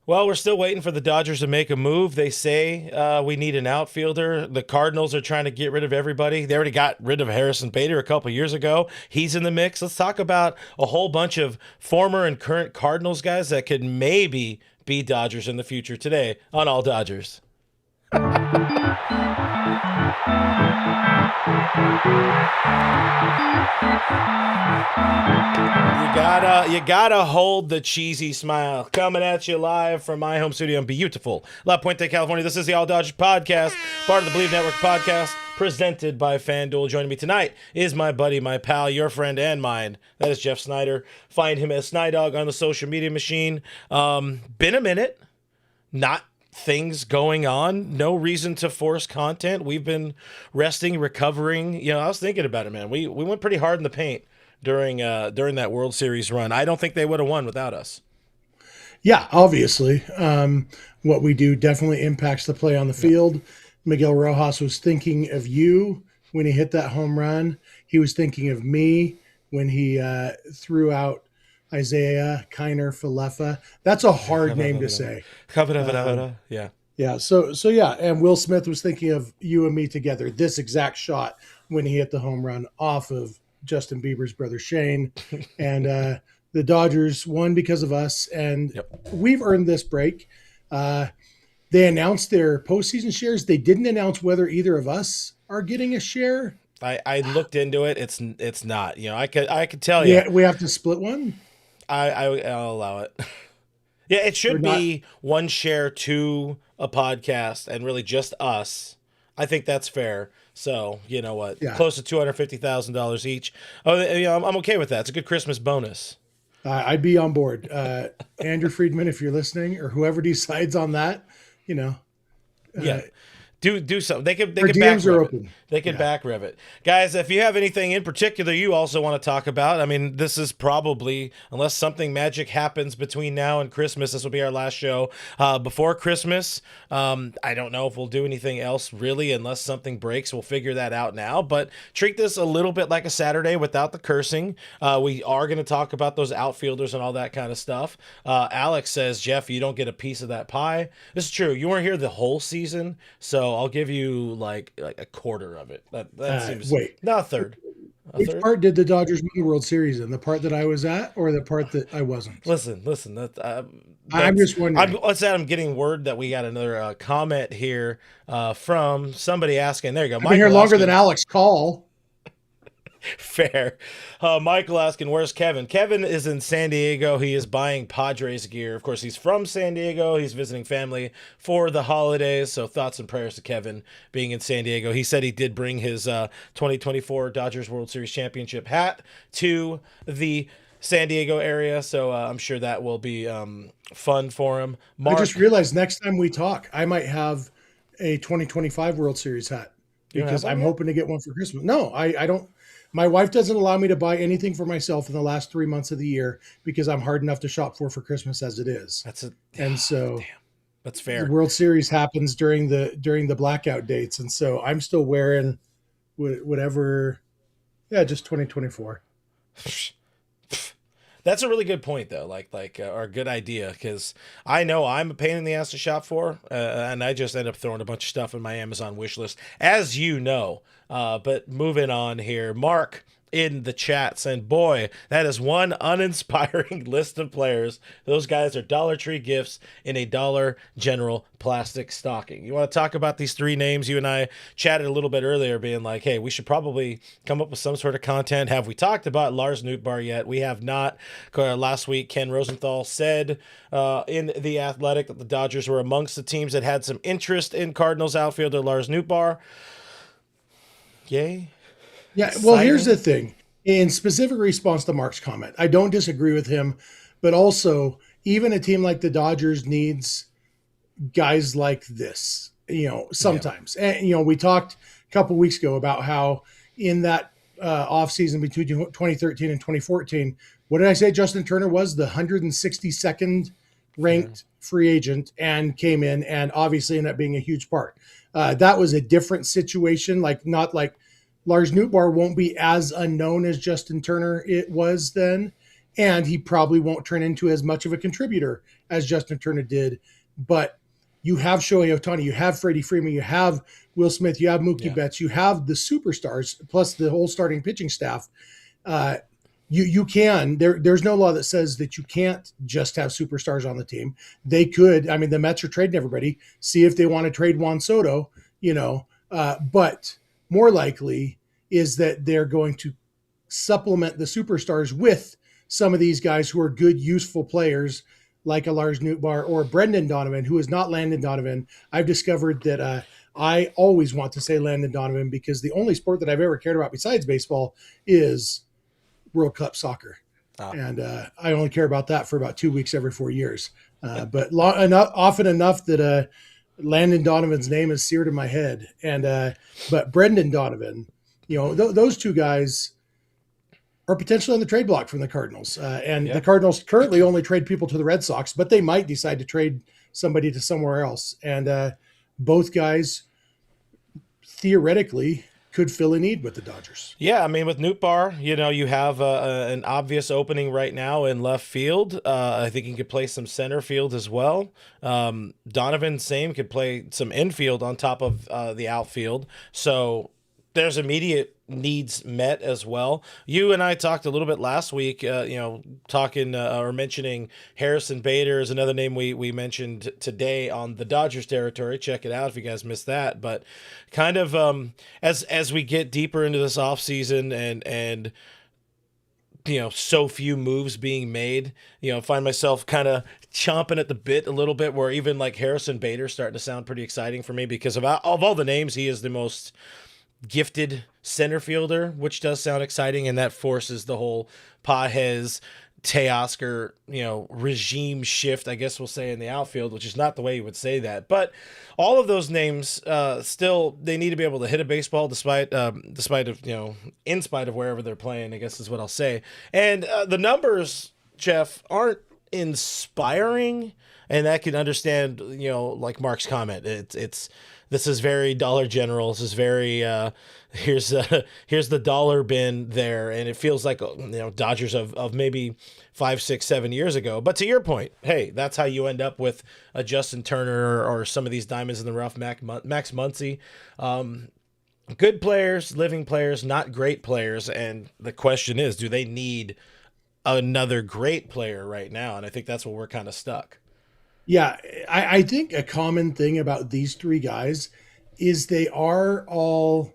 Well, we're still waiting for the Dodgers to make a move. They say we need an outfielder. The Cardinals are trying to get rid of everybody. They already got rid of Harrison Bader a couple years ago. He's in the mix. Let's talk about a whole bunch of former and current Cardinals guys that could maybe be Dodgers in the future today on All Dodgers. You gotta hold the cheesy smile. Coming at you live from my home studio in beautiful La Puente, California. This is the All Dodgers podcast, part of the Bleav Network podcast, presented by FanDuel. Joining me tonight is my buddy, my pal, your friend and mine. That is Jeff Snyder. Find him as Snydog on the social media machine. Been a minute, not things going on, no reason to force content. We've been resting, recovering. I was thinking about it, man. We went pretty hard in the paint during that World Series run. I don't think they would have won without us. Yeah, obviously. What we do definitely impacts the play on the field. Miguel Rojas was thinking of you when he hit that home run. He was thinking of me when he threw out Isaiah Kiner Falefa. That's a hard name to say. Yeah. Yeah. So yeah. And Will Smith was thinking of you and me together. This exact shot when he hit the home run off of Justin Bieber's brother Shane, and the Dodgers won because of us. And we've earned this break. They announced their postseason shares. They didn't announce whether either of us are getting a share. I looked into it. It's not. I could tell you. Yeah, we have to split one. I'll allow it. Yeah, it should be one share to a podcast and really just us. I think that's fair. So, you know what? Yeah. Close to $250,000 each. Oh, I'm okay with that. It's a good Christmas bonus. I'd be on board. Andrew Friedman, if you're listening, or whoever decides on that, yeah. Do something. They could DMs are open. They could back rev it. Guys, if you have anything in particular you also want to talk about, I mean, this is probably, unless something magic happens between now and Christmas, this will be our last show before Christmas. I don't know if we'll do anything else really unless something breaks. We'll figure that out now, but treat this a little bit like a Saturday without the cursing. We are going to talk about those outfielders and all that kind of stuff. Alex says, Jeff, you don't get a piece of that pie. This is true. You weren't here the whole season, so I'll give you like a quarter of it. That seems not a third. Which part did the Dodgers win the World Series in? The part that I was at, or the part that I wasn't? Listen. I'm just wondering. I'm getting word that we got another comment here from somebody asking. There you go. I've been here longer than Alex Call. Fair. Michael asking, where's Kevin? Kevin is in San Diego. He is buying Padres gear. Of course, he's from San Diego. He's visiting family for the holidays. So thoughts and prayers to Kevin being in San Diego. He said he did bring his 2024 Dodgers World Series championship hat to the San Diego area. So I'm sure that will be fun for him. I just realized next time we talk, I might have a 2025 World Series hat because I'm hoping to get one for Christmas. No, I don't. My wife doesn't allow me to buy anything for myself in the last 3 months of the year because I'm hard enough to shop for Christmas as it is. That's fair. The World Series happens during the blackout dates, and so I'm still wearing whatever. Yeah, just 2024. That's a really good point, though. Or a good idea, because I know I'm a pain in the ass to shop for, and I just end up throwing a bunch of stuff in my Amazon wish list, as you know. But moving on here, Mark in the chat saying, boy, that is one uninspiring list of players. Those guys are Dollar Tree gifts in a Dollar General plastic stocking. You want to talk about these three names? You and I chatted a little bit earlier being like, hey, we should probably come up with some sort of content. Have we talked about Lars Nootbaar yet? We have not. Last week, Ken Rosenthal said in The Athletic that the Dodgers were amongst the teams that had some interest in Cardinals outfielder Lars Nootbaar. Yay. Yeah, well, here's the thing. In specific response to Mark's comment, I don't disagree with him, but also even a team like the Dodgers needs guys like this, sometimes. Yeah. And, we talked a couple of weeks ago about how in that offseason between 2013 and 2014, what did I say Justin Turner was? The 162nd ranked free agent and came in and obviously ended up being a huge part. That was a different situation, not like Lars Nootbaar won't be as unknown as Justin Turner it was then. and he probably won't turn into as much of a contributor as Justin Turner did. But you have Shohei Ohtani, you have Freddie Freeman, you have Will Smith, you have Mookie Betts, you have the superstars plus the whole starting pitching staff. You can there's no law that says that you can't just have superstars on the team. They could. I mean, the Mets are trading everybody. See if they want to trade Juan Soto. But more likely is that they're going to supplement the superstars with some of these guys who are good, useful players, like a Lars Nootbaar or Brendan Donovan, who is not Landon Donovan. I've discovered that I always want to say Landon Donovan because the only sport that I've ever cared about besides baseball is World Cup soccer. And I only care about that for about 2 weeks every 4 years. But often enough that Landon Donovan's name is seared in my head. But Brendan Donovan, those two guys are potentially on the trade block from the Cardinals. The Cardinals currently only trade people to the Red Sox, but they might decide to trade somebody to somewhere else. And both guys theoretically could fill a need with the Dodgers. Yeah, I mean, with Nootbaar, you have an obvious opening right now in left field. I think he could play some center field as well. Donovan, same, could play some infield on top of the outfield. So there's immediate needs met as well. You and I talked a little bit last week, talking or mentioning Harrison Bader is another name we mentioned today on the Dodgers territory. Check it out if you guys missed that. But kind of as we get deeper into this offseason and so few moves being made, find myself kind of chomping at the bit a little bit, where even like Harrison Bader starting to sound pretty exciting for me because of all the names, he is the most gifted center fielder, which does sound exciting, and that forces the whole Pages Teoscar, regime shift, I guess we'll say, in the outfield, which is not the way you would say that. But all of those names, still, they need to be able to hit a baseball in spite of wherever they're playing, I guess is what I'll say. And the numbers, Jeff, aren't inspiring, and I can understand, like Mark's comment. This is very Dollar General. This is very here's the dollar bin there, and it feels like Dodgers of maybe 5, 6, 7 years ago. But to your point, hey, that's how you end up with a Justin Turner or some of these diamonds in the rough, Max Muncy. Good players, living players, not great players, and the question is, do they need another great player right now? And I think that's where we're kind of stuck. Yeah, I think a common thing about these three guys is they are all,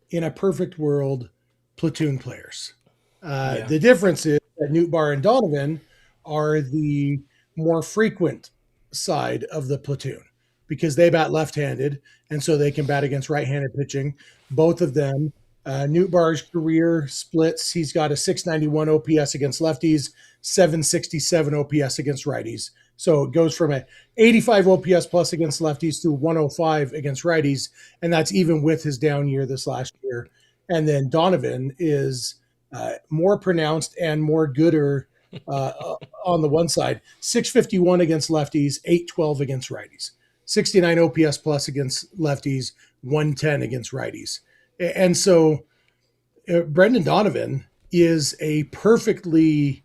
in a perfect world, platoon players. The difference is that Nootbaar and Donovan are the more frequent side of the platoon because they bat left-handed, and so they can bat against right-handed pitching. Both of them. Nootbaar's career splits. He's got a 691 OPS against lefties, 767 OPS against righties. So it goes from a 85 OPS plus against lefties to 105 against righties, and that's even with his down year this last year. And then Donovan is more pronounced and more gooder on the one side, 651 against lefties, 812 against righties, 69 OPS plus against lefties, 110 against righties. And so Brendan Donovan is a perfectly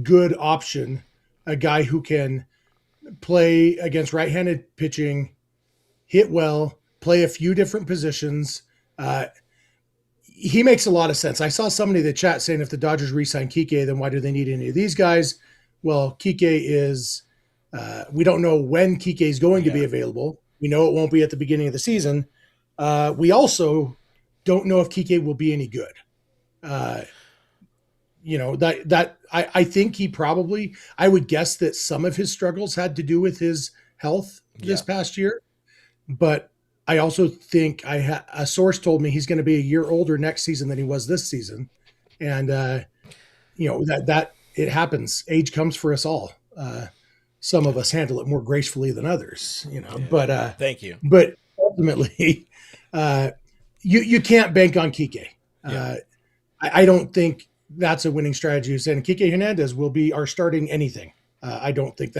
good option, a guy who can play against right-handed pitching, hit well, play a few different positions. He makes a lot of sense. I saw somebody in the chat saying if the Dodgers re-sign Kike, then why do they need any of these guys? Well, Kike is we don't know when Kike is going to be available. We know it won't be at the beginning of the season. We also don't know if Kike will be any good. I think he probably, I would guess that some of his struggles had to do with his health this past year. But I also think a source told me he's going to be a year older next season than he was this season. And, that it happens. Age comes for us all. Some of us handle it more gracefully than others, but thank you. But ultimately, you can't bank on Kike. I don't think that's a winning strategy. And Kike Hernandez will be our starting anything. I don't think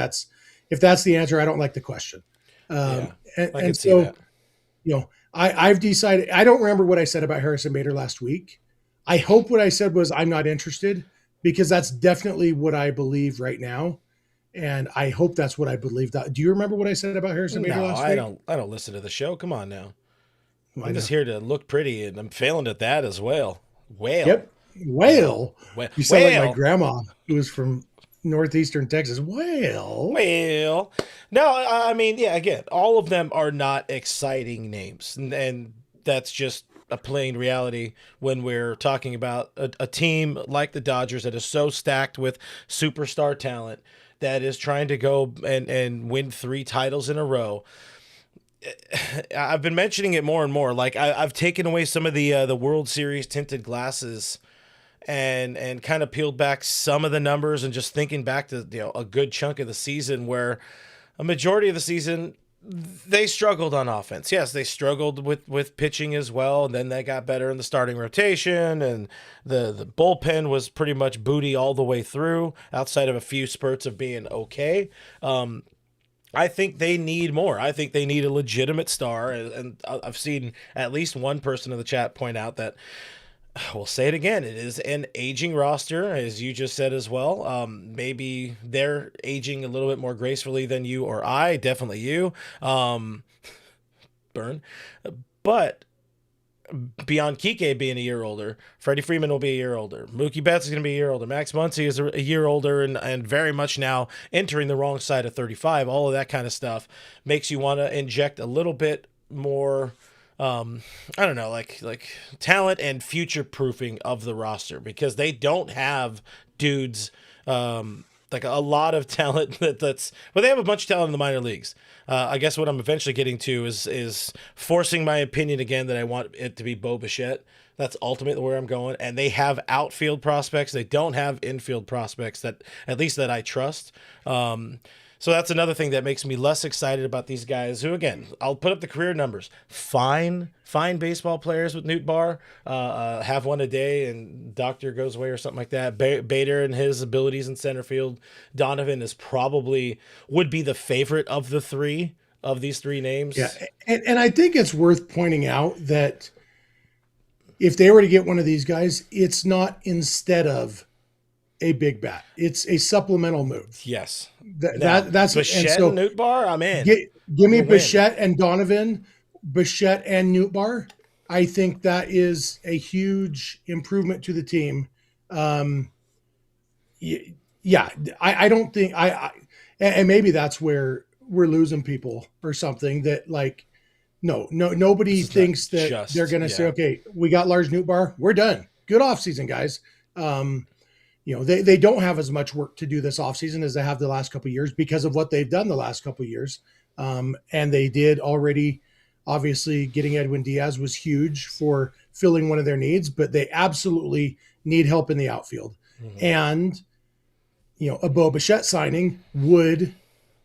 if that's the answer, I don't like the question. And so, I've decided, I don't remember what I said about Harrison Bader last week. I hope what I said was I'm not interested, because that's definitely what I believe right now. And I hope that's what I believe. Do you remember what I said about Harrison Bader No, last I week? don't. I don't listen to the show. Come on now. I I'm just know. here to look pretty, and I'm failing at that as well. Whale, Yep. whale, Whale. whale, You sound like my whale. grandma who was from northeastern Texas. Whale. Well, no, I mean, yeah, again, all of them are not exciting names. And that's just a plain reality when we're talking about a team like the Dodgers that is so stacked with superstar talent that is trying to go and win 3 titles in a row. I've been mentioning it more and more. Like I've taken away some of the World Series tinted glasses and kind of peeled back some of the numbers and just thinking back to a good chunk of the season where a majority of the season they struggled on offense. Yes, they struggled with pitching as well, and then they got better in the starting rotation, and the bullpen was pretty much booty all the way through, outside of a few spurts of being okay. I think they need more. I think they need a legitimate star, and I've seen at least one person in the chat point out that we'll say it again. It is an aging roster, as you just said as well. Maybe they're aging a little bit more gracefully than you or I. Definitely you. Burn. But beyond Kike being a year older, Freddie Freeman will be a year older. Mookie Betts is going to be a year older. Max Muncy is a year older and very much now entering the wrong side of 35. All of that kind of stuff makes you want to inject a little bit more I don't know, like talent and future proofing of the roster, because they don't have dudes like a lot of talent that's well, they have a bunch of talent in the minor leagues. I guess what I'm eventually getting to is forcing my opinion again that I want it to be Bo Bichette. That's ultimately where I'm going. And they have outfield prospects. They don't have infield prospects that at least that I trust. So that's another thing that makes me less excited about these guys who, again, I'll put up the career numbers. Fine baseball players with Nootbaar. Have one a day and doctor goes away or something like that. Bader and his abilities in center field. Donovan is probably would be the favorite of the three of these three Yeah. names. And I think it's worth pointing out that if they were to get one of these guys, it's not instead of a big bat. It's a supplemental move. Yes. That's Bichette and Nootbaar, I'm in. Give me You win. Bichette and Donovan, Bichette and Nootbaar. I think that is a huge improvement to the team. Yeah, I don't think and maybe that's where we're losing people or something that like nobody thinks that they're going to say, okay, we got Lars Nootbaar, we're done. Good offseason, guys. They don't have as much work to do this offseason as they have the last couple of years because of what they've done the last couple of years. And they did already, obviously, getting Edwin Diaz was huge for filling one of their needs, but they absolutely need help in the outfield. Mm-hmm. And, a Bo Bichette signing would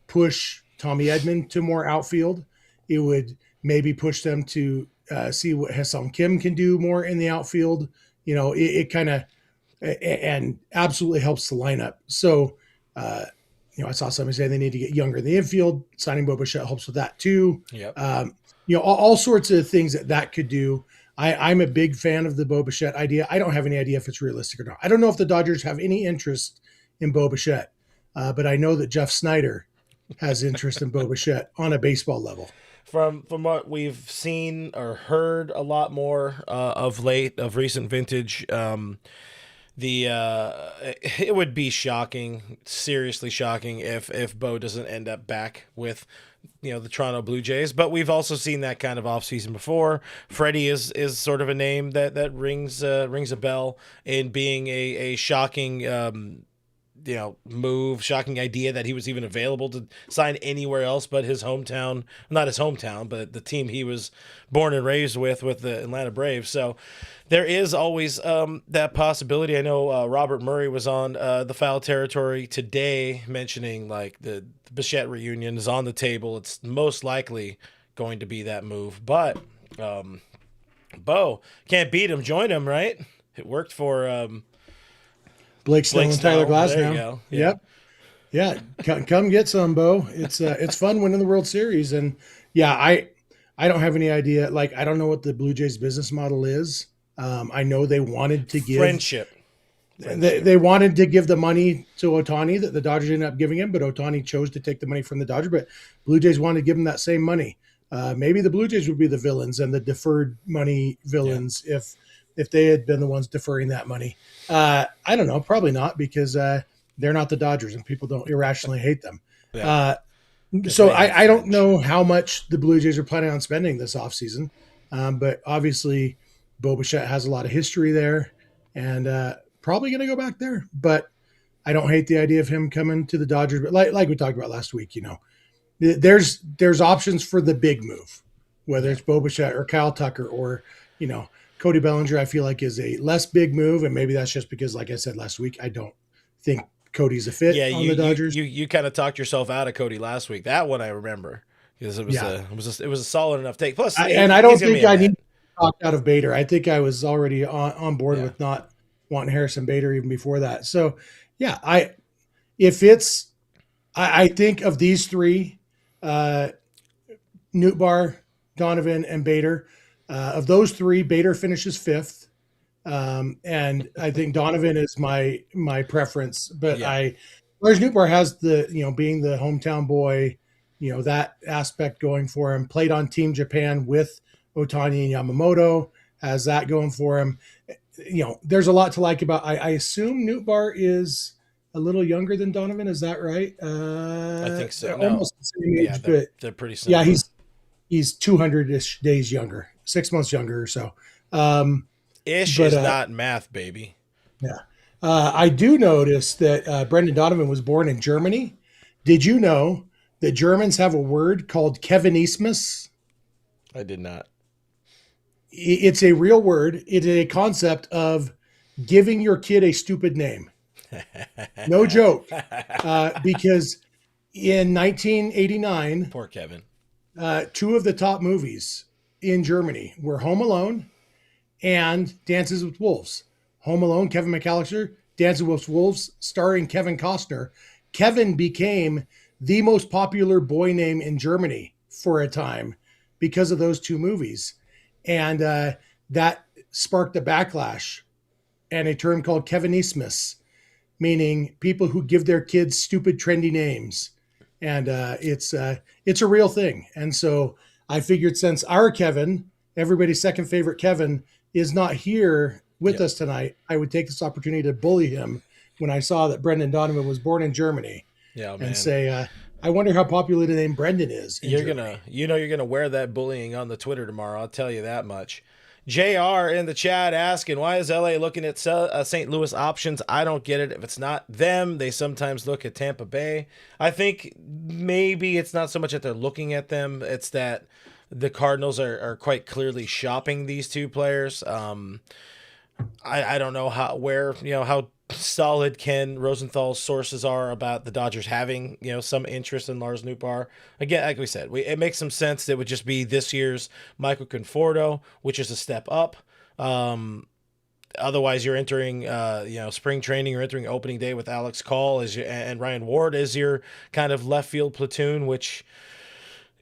push Tommy Edman to more outfield. It would maybe push them to see what Ha-Seong Kim can do more in the outfield. It kind of, and absolutely helps the lineup. So, I saw somebody say they need to get younger in the infield. Signing Bo Bichette helps with that too. Yep. All sorts of things that could do. I'm a big fan of the Bo Bichette idea. I don't have any idea if it's realistic or not. I don't know if the Dodgers have any interest in Bo Bichette, but I know that Jeff Snyder has interest in Bo Bichette on a baseball level. From what we've seen or heard a lot more of recent vintage, it would be shocking, seriously shocking, if Bo doesn't end up back with the Toronto Blue Jays. But we've also seen that kind of offseason before. Freddie is sort of a name that rings a bell in being a shocking shocking idea that he was even available to sign anywhere else but his hometown, not his hometown, but the team he was born and raised with the Atlanta Braves. So there is always that possibility. I know Robert Murray was on the Foul Territory today mentioning like the Bichette reunion is on the table. It's most likely going to be that move, but Bo can't beat him, join him, right? It worked for Blake Snell and Tyler Glasnow. Yeah. Yep. Yeah. Come get some, Bo. It's fun winning the World Series. And yeah, I don't have any idea. Like, I don't know what the Blue Jays business model is. I know they wanted to give friendship. They wanted to give the money to Ohtani that the Dodgers ended up giving him, but Ohtani chose to take the money from the Dodgers. But Blue Jays wanted to give him that same money. Maybe the Blue Jays would be the villains and the deferred money villains if they had been the ones deferring that money. I don't know, probably not, because they're not the Dodgers and people don't irrationally hate them. So I don't know how much the Blue Jays are planning on spending this offseason, but obviously Bo Bichette has a lot of history there, and probably going to go back there. But I don't hate the idea of him coming to the Dodgers. But like we talked about last week, there's options for the big move, whether it's Bo Bichette or Kyle Tucker or Cody Bellinger. I feel like is a less big move, and maybe that's just because, like I said last week, I don't think Cody's a fit on the Dodgers. You kind of talked yourself out of Cody last week. That one I remember because it was a solid enough take. Plus, I don't think I need to talk out of Bader. I think I was already on board with not wanting Harrison Bader even before that. So yeah, I think of these three, Nootbaar, Donovan, and Bader. Of those three, Bader finishes fifth. And I think Donovan is my preference, but Lars Nootbaar has the, being the hometown boy, that aspect going for him. Played on Team Japan with Ohtani and Yamamoto, has that going for him. There's a lot to like about. I assume Nootbaar is a little younger than Donovan. Is that right? I think so. Almost the same age, but they're pretty similar. Yeah, he's 200-ish days younger, 6 months younger or so. Ish is not math, baby. Yeah. I do notice that Brendan Donovan was born in Germany. Did you know that Germans have a word called Kevinismus? I did not. It's a real word. It is a concept of giving your kid a stupid name. No joke. Because in 1989, poor Kevin, two of the top movies in Germany were Home Alone and Dances with Wolves. Home Alone, Kevin McAllister, Dances with Wolves, starring Kevin Costner. Kevin became the most popular boy name in Germany for a time because of those two movies. And that sparked a backlash and a term called Kevinismus, meaning people who give their kids stupid, trendy names. And it's a real thing. And so I figured, since our Kevin, everybody's second favorite Kevin, is not here with us tonight, I would take this opportunity to bully him when I saw that Brendan Donovan was born in Germany. Yeah, man. And say, I wonder how popular the name Brendan is. You're gonna wear that bullying on the Twitter tomorrow. I'll tell you that much. JR in the chat asking, why is LA looking at St. Louis options? I don't get it. If it's not them, they sometimes look at Tampa Bay. I think maybe it's not so much that they're looking at them. It's that the Cardinals are quite clearly shopping these two players. I don't know how solid Ken Rosenthal's sources are about the Dodgers having, some interest in Lars Nootbaar. Again, like we said, it makes some sense that it would just be this year's Michael Conforto, which is a step up. Otherwise, you're entering, spring training, you're entering opening day with Alex Call and Ryan Ward as your kind of left field platoon, which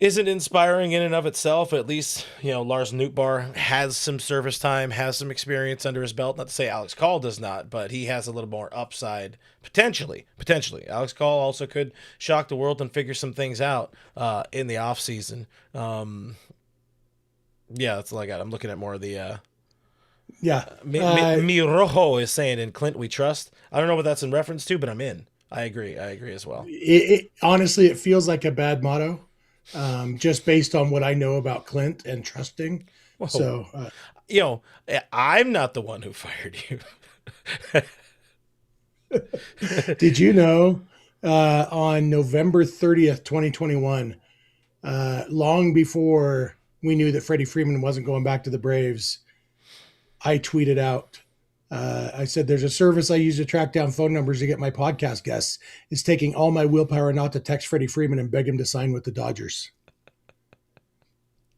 isn't inspiring in and of itself. At least, Lars Nootbaar has some service time, has some experience under his belt. Not to say Alex Call does not, but he has a little more upside, potentially. Alex Call also could shock the world and figure some things out in the offseason. That's all I got. I'm looking at more of the... Mi Rojo is saying, in Clint we trust. I don't know what that's in reference to, but I'm in. I agree as well. Honestly, it feels like a bad motto. Just based on what I know about Clint and trusting. Whoa. So, I'm not the one who fired you. Did you know on November 30th, 2021, long before we knew that Freddie Freeman wasn't going back to the Braves, I tweeted out, I said, there's a service I use to track down phone numbers to get my podcast guests. It's taking all my willpower not to text Freddie Freeman and beg him to sign with the Dodgers.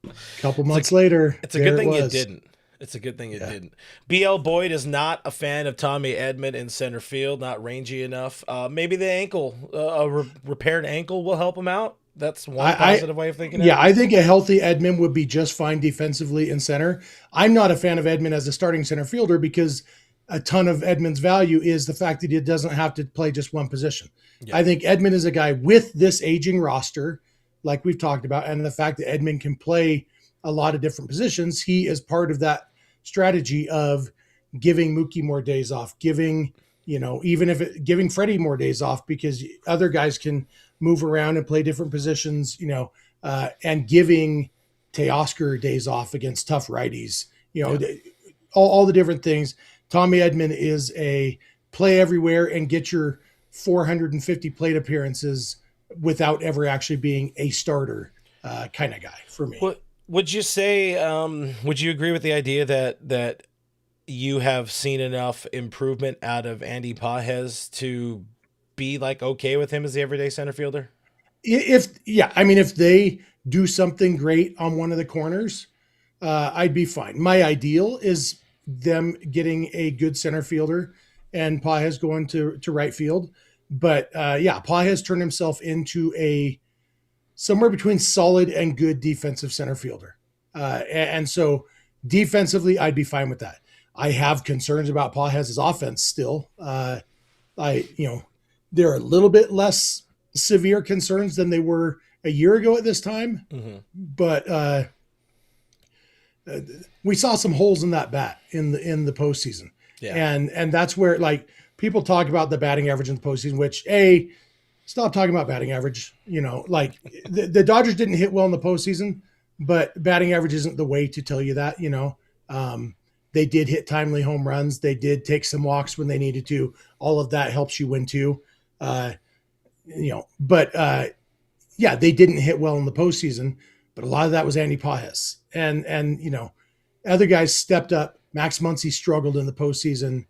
A couple months later, it's a good thing you didn't. It's a good thing you didn't. BL Boyd is not a fan of Tommy Edman in center field, not rangy enough. Maybe the ankle, a repaired ankle will help him out. That's one positive way of thinking. Yeah, I think a healthy Edman would be just fine defensively in center. I'm not a fan of Edman as a starting center fielder because a ton of Edman's value is the fact that he doesn't have to play just one position. Yeah. I think Edman is a guy with this aging roster, like we've talked about, and the fact that Edman can play a lot of different positions. He is part of that strategy of giving Mookie more days off, giving Freddie more days off, because other guys can move around and play different positions, and giving Teoscar days off against tough righties, all the different things. Tommy Edman is a play everywhere and get your 450 plate appearances without ever actually being a starter kind of guy for me. Would you say, would you agree with the idea that you have seen enough improvement out of Andy Pages to be like okay with him as the everyday center fielder? If they do something great on one of the corners, I'd be fine. My ideal is them getting a good center fielder and Pages going to right field. But Pages turned himself into a somewhere between solid and good defensive center fielder. And so defensively, I'd be fine with that. I have concerns about Pages' offense still. There are a little bit less severe concerns than they were a year ago at this time. Mm-hmm. But we saw some holes in that bat in the postseason. Yeah. And that's where, like, people talk about the batting average in the postseason, which stop talking about batting average. The Dodgers didn't hit well in the postseason, but batting average isn't the way to tell you that. They did hit timely home runs. They did take some walks when they needed to. All of that helps you win too. They didn't hit well in the postseason, but a lot of that was Andy Pages. And other guys stepped up. Max Muncy struggled in the postseason.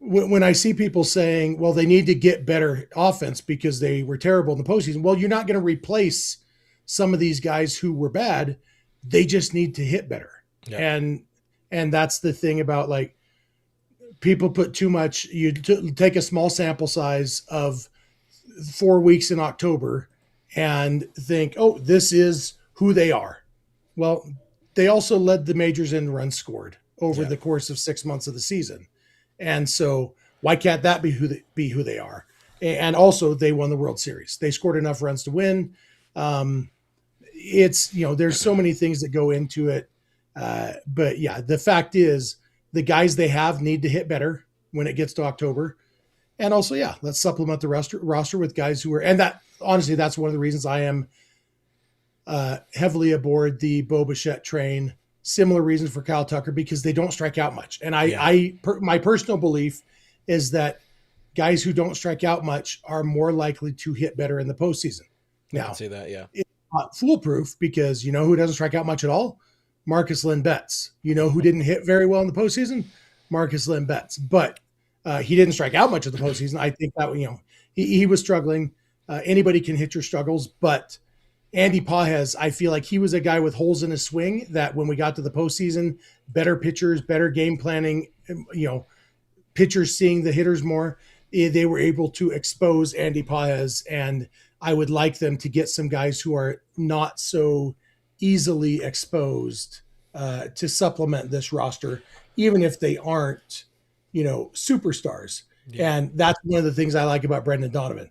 When I see people saying, well, they need to get better offense because they were terrible in the postseason. Well, you're not going to replace some of these guys who were bad. They just need to hit better. Yeah. And that's the thing about, like, people put too much, you take a small sample size of 4 weeks in October and think, oh, this is who they are. Well, they also led the majors in runs scored over the course of 6 months of the season. And so why can't that be who they are? And also they won the World Series. They scored enough runs to win. There's so many things that go into it. But yeah, the fact is the guys they have need to hit better when it gets to October. And also, let's supplement the roster with guys who are, and that, honestly, that's one of the reasons I am heavily aboard the Bo Bichette train. Similar reasons for Kyle Tucker, because they don't strike out much. And my personal belief is that guys who don't strike out much are more likely to hit better in the postseason. Now, I can see that, it's not foolproof, because who doesn't strike out much at all? Marcus Lynn Betts. Who didn't hit very well in the postseason? Marcus Lynn Betts. But he didn't strike out much in the postseason. I think that, he was struggling. Anybody can hit your struggles, but Andy Pages, I feel like he was a guy with holes in his swing that when we got to the postseason, better pitchers, better game planning, pitchers seeing the hitters more, they were able to expose Andy Pages. And I would like them to get some guys who are not so easily exposed to supplement this roster, even if they aren't, superstars. Yeah. And that's one of the things I like about Brendan Donovan.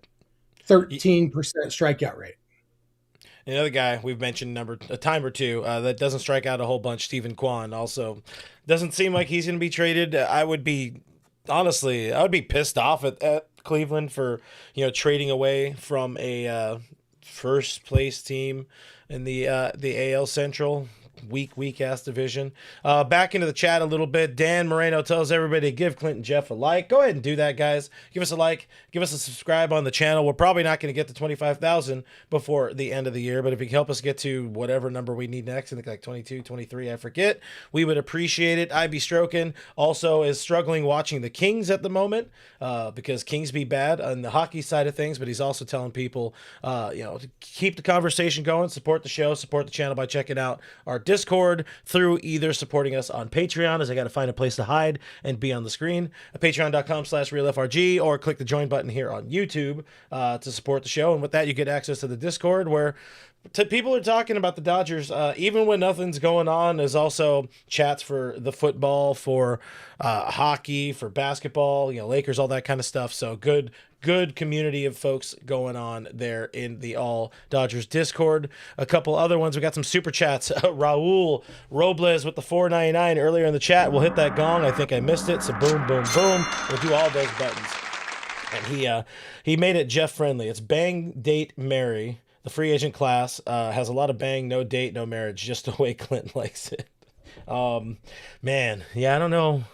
13% strikeout rate. Another guy we've mentioned a time or two that doesn't strike out a whole bunch, Stephen Kwan, also doesn't seem like he's going to be traded. I would be pissed off at Cleveland for, trading away from a first place team in the AL Central. Weak ass division. Back into the chat a little bit. Dan Moreno tells everybody to give Clint and Jeff a like. Go ahead and do that, guys. Give us a like. Give us a subscribe on the channel. We're probably not going to get to 25,000 before the end of the year, but if you can help us get to whatever number we need next, I think like 22, 23, I forget, we would appreciate it. IB Strokin also is struggling watching the Kings at the moment because Kings be bad on the hockey side of things, but he's also telling people, to keep the conversation going, support the show, support the channel by checking out our Discord through either supporting us on Patreon, as I got to find a place to hide and be on the screen, patreon.com/realfrg, or click the join button here on YouTube to support the show. And with that, you get access to the Discord where People are talking about the Dodgers, even when nothing's going on. There's also chats for the football, for hockey, for basketball, Lakers, all that kind of stuff. So good community of folks going on there in the All Dodgers Discord. A couple other ones. We got some super chats. Raul Robles with the $4.99 earlier in the chat. We'll hit that gong. I think I missed it. So boom, boom, boom. We'll do all those buttons. And he made it Jeff friendly. It's bang, date, marry. The free agent class has a lot of bang, no date, no marriage, just the way Clint likes it. Man, yeah, I don't know.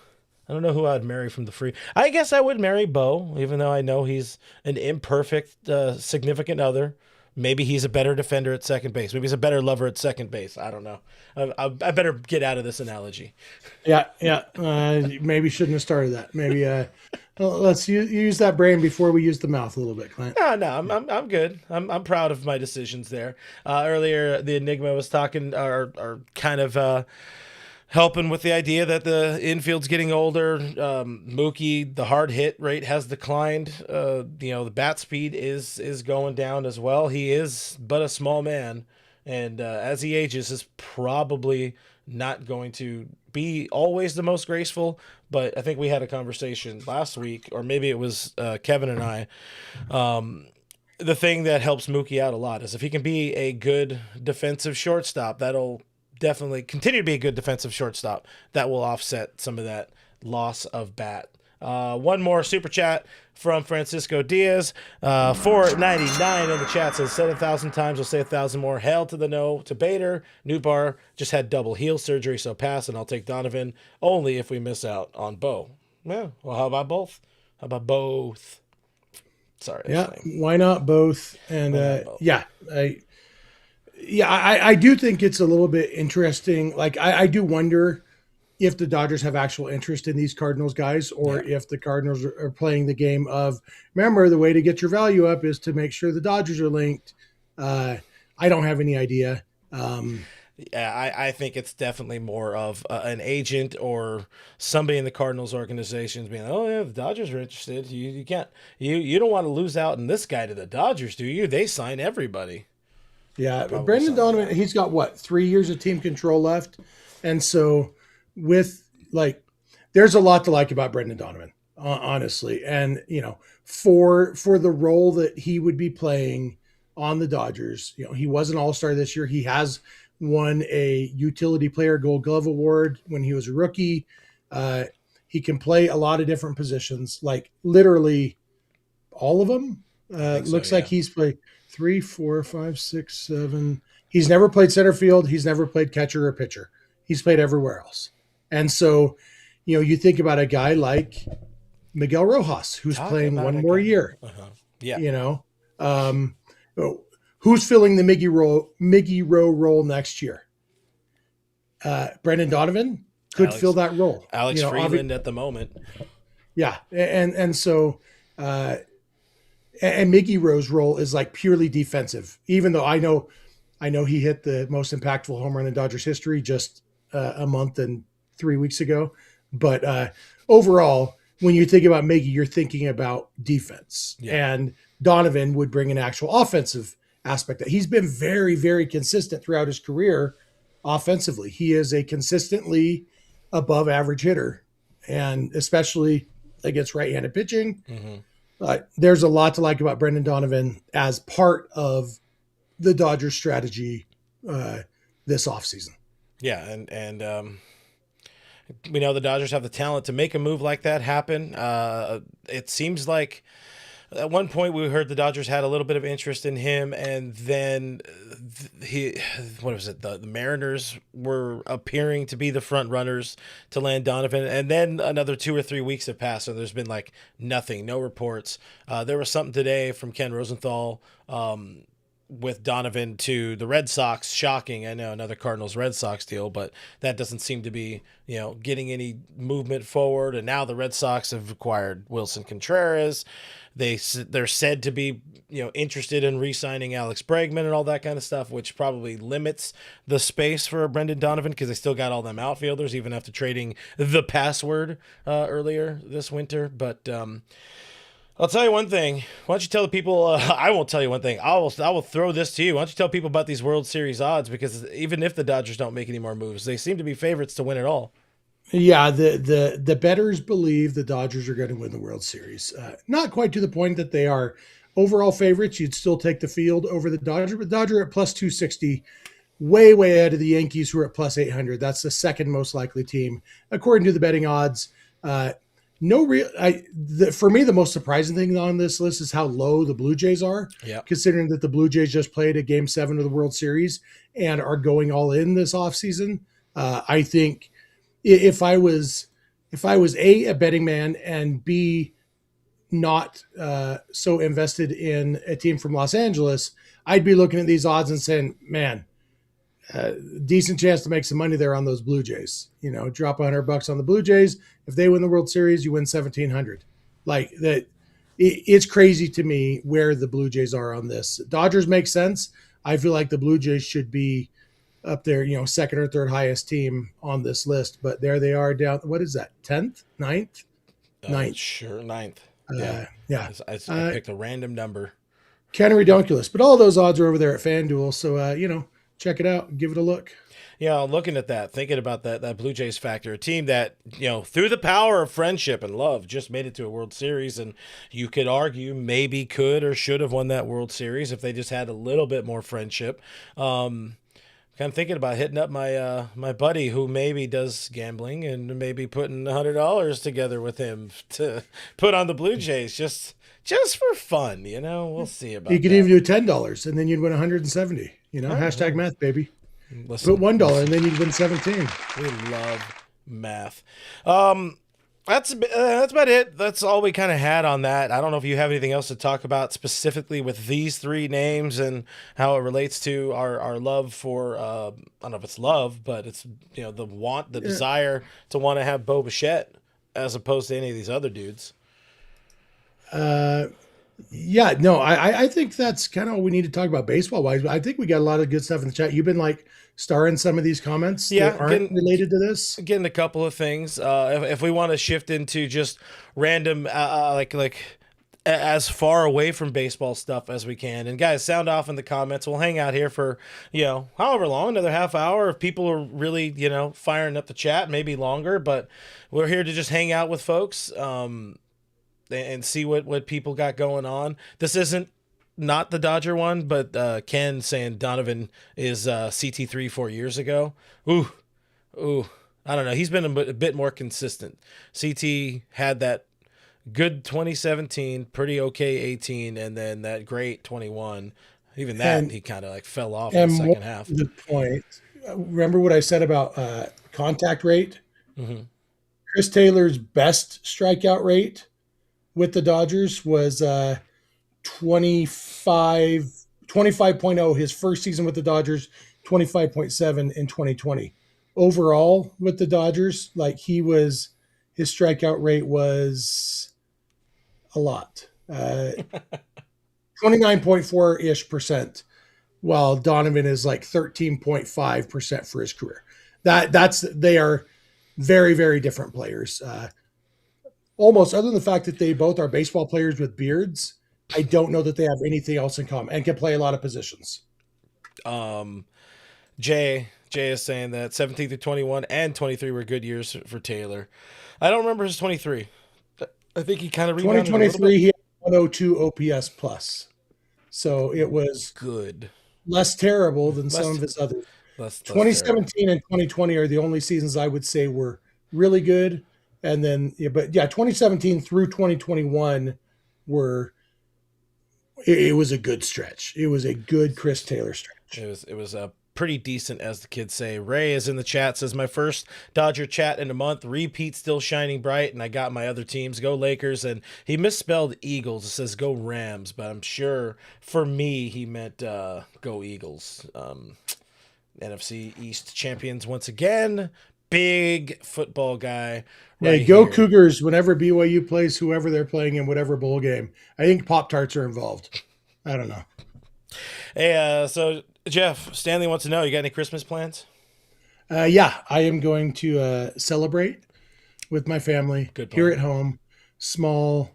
I don't know who I'd marry from the free. I guess I would marry Bo, even though I know he's an imperfect significant other. Maybe he's a better defender at second base. Maybe he's a better lover at second base. I don't know. I better get out of this analogy. Yeah. Maybe shouldn't have started that. Maybe let's use that brain before we use the mouth a little bit, Clint. No, I'm good. I'm proud of my decisions there. Earlier, the Enigma was talking, or kind of helping with the idea that the infield's getting older. Mookie, the hard hit rate has declined. The bat speed is going down as well. He is but a small man, and as he ages, is probably not going to be always the most graceful. But I think we had a conversation last week, or maybe it was Kevin and I. The thing that helps Mookie out a lot is if he can be a good defensive shortstop, that'll definitely continue to be a good defensive shortstop. That will offset some of that loss of bat. One more super chat from Francisco Diaz. $4.99 in the chat says, said 1,000 times, I'll say 1,000 more. Hell to the no to Bader. Nootbaar just had double heel surgery, so pass, and I'll take Donovan only if we miss out on Bo. Yeah, well, how about both? How about both? Sorry. Yeah, why not both? And both? I do think it's a little bit interesting. Like, I do wonder if the Dodgers have actual interest in these Cardinals guys, or if the Cardinals are playing the game of, remember, the way to get your value up is to make sure the Dodgers are linked. I don't have any idea. I think it's definitely more of an agent or somebody in the Cardinals organizations being, oh yeah, the Dodgers are interested. You can't, you don't want to lose out on this guy to the Dodgers, do you? They sign everybody. Yeah, Brendan Donovan, he's got 3 years of team control left, and so there's a lot to like about Brendan Donovan, honestly, and for the role that he would be playing on the Dodgers, he was an all-star this year. He has won a utility player Gold Glove award when he was a rookie. He can play a lot of different positions, like literally all of them. Looks like he's played 3, 4, 5, 6, 7. He's never played center field. He's never played catcher or pitcher. He's played everywhere else. And so, you think about a guy like Miguel Rojas, who's playing one more year. Yeah. Who's filling the Miggy Rowe role next year? Brendan Donovan could fill that role. Alex Freeland at the moment. Yeah, and so. And Miggy Rowe's role is like purely defensive, even though I know he hit the most impactful homer in the Dodgers history just a month and 3 weeks ago. But overall, when you think about Miggy, you're thinking about defense. Yeah. And Donovan would bring an actual offensive aspect. That he's been very, very consistent throughout his career offensively. He is a consistently above average hitter, and especially against right-handed pitching. Mm-hmm. There's a lot to like about Brendan Donovan as part of the Dodgers strategy this offseason. Yeah, and we know the Dodgers have the talent to make a move like that happen. It seems like at one point we heard the Dodgers had a little bit of interest in him, and then the Mariners were appearing to be the front runners to land Donovan, and then another 2 or 3 weeks have passed, and there's been nothing, no reports. There was something today from Ken Rosenthal with Donovan to the Red Sox. Shocking. I know, another Cardinals Red Sox deal, but that doesn't seem to be, getting any movement forward. And now the Red Sox have acquired Wilson Contreras. They're said to be, interested in re-signing Alex Bregman and all that kind of stuff, which probably limits the space for Brendan Donovan because they still got all them outfielders, even after trading the password earlier this winter. But I'll tell you one thing. Why don't you tell the people? I won't tell you one thing. I will throw this to you. Why don't you tell people about these World Series odds? Because even if the Dodgers don't make any more moves, they seem to be favorites to win it all. Yeah, the betters believe the Dodgers are going to win the World Series. Not quite to the point that they are overall favorites. You'd still take the field over the Dodger, but Dodger at plus 260, way ahead of the Yankees who are at plus 800. That's the second most likely team according to the betting odds. Uh, no real. For me, the most surprising thing on this list is how low the Blue Jays are, Yeah. considering that the Blue Jays just played a Game 7 of the World Series and are going all in this offseason. I think if I was a betting man and b not so invested in a team from Los Angeles, I'd be looking at these odds and saying, man, decent chance to make some money there on those Blue Jays. Drop $100 on the Blue Jays. If they win the World Series, you win 1,700. Like that, it's crazy to me where the Blue Jays are on this. Dodgers make sense. I feel like the Blue Jays should be up there, second or third highest team on this list. But there they are down. What is that? 10th, ninth, ninth. Sure, ninth. Yeah. Yeah. I picked a random number. Kind of ridiculous. But all those odds are over there at FanDuel. So, check it out. Give it a look. Yeah, looking at that, thinking about that Blue Jays factor, a team that, through the power of friendship and love, just made it to a World Series, and you could argue maybe could or should have won that World Series if they just had a little bit more friendship. Kind of thinking about hitting up my buddy who maybe does gambling and maybe putting $100 together with him to put on the Blue Jays just for fun. We'll see about You could that. even do $10 and then you'd win 170. Hashtag math, baby. Listen, Put $1 and then you'd win 17. we love math. That's about it. That's all we kind of had on that. I don't know if you have anything else to talk about specifically with these three names and how it relates to our love for I don't know if it's love, but it's the desire to want to have Bo Bichette as opposed to any of these other dudes. Yeah, no, I think that's kind of all we need to talk about baseball wise. But I think we got a lot of good stuff in the chat. You've been like starring some of these comments that aren't related to this. Getting a couple of things. If we want to shift into just random, like as far away from baseball stuff as we can. And guys, sound off in the comments. We'll hang out here for, however long, another half hour. If people are really, firing up the chat, maybe longer, but we're here to just hang out with folks. And see what people got going on. This isn't not the Dodger one, but Ken saying Donovan is CT3 4 years ago. Ooh. I don't know. He's been a bit more consistent. CT had that good 2017, pretty okay 18, and then that great 21. Even that, he kind of like fell off in the second half. The point. Remember what I said about contact rate? Mm-hmm. Chris Taylor's best strikeout rate with the Dodgers was 25.0 his first season with the Dodgers, 25.7 in 2020. Overall with the Dodgers, his strikeout rate was a lot. 29.4-ish%, while Donovan is 13.5% for his career. They are very, very different players. Almost, other than the fact that they both are baseball players with beards, I don't know that they have anything else in common and can play a lot of positions. Jay is saying that 17 through 21 and 23 were good years for Taylor. I don't remember his 23. I think he kind of rebounded 2023, he had 102 OPS plus. So it was good. Less terrible than some of his others. 2017 and 2020 are the only seasons I would say were really good. And then, 2017 through 2021 it was a good stretch. It was a good Chris Taylor stretch. It was a pretty decent, as the kids say. Ray is in the chat, says my first Dodger chat in a month. Repeat still shining bright, and I got my other teams. Go Lakers, and he misspelled Eagles. It says go Rams, but I'm sure for me he meant go Eagles. NFC East champions once again. Big football guy. Right, go here. Cougars whenever BYU plays whoever they're playing in whatever bowl game. I think Pop-Tarts are involved. I don't know. Hey, so Jeff, Stanley wants to know, you got any Christmas plans? Yeah, I am going to celebrate with my family here at home. Small,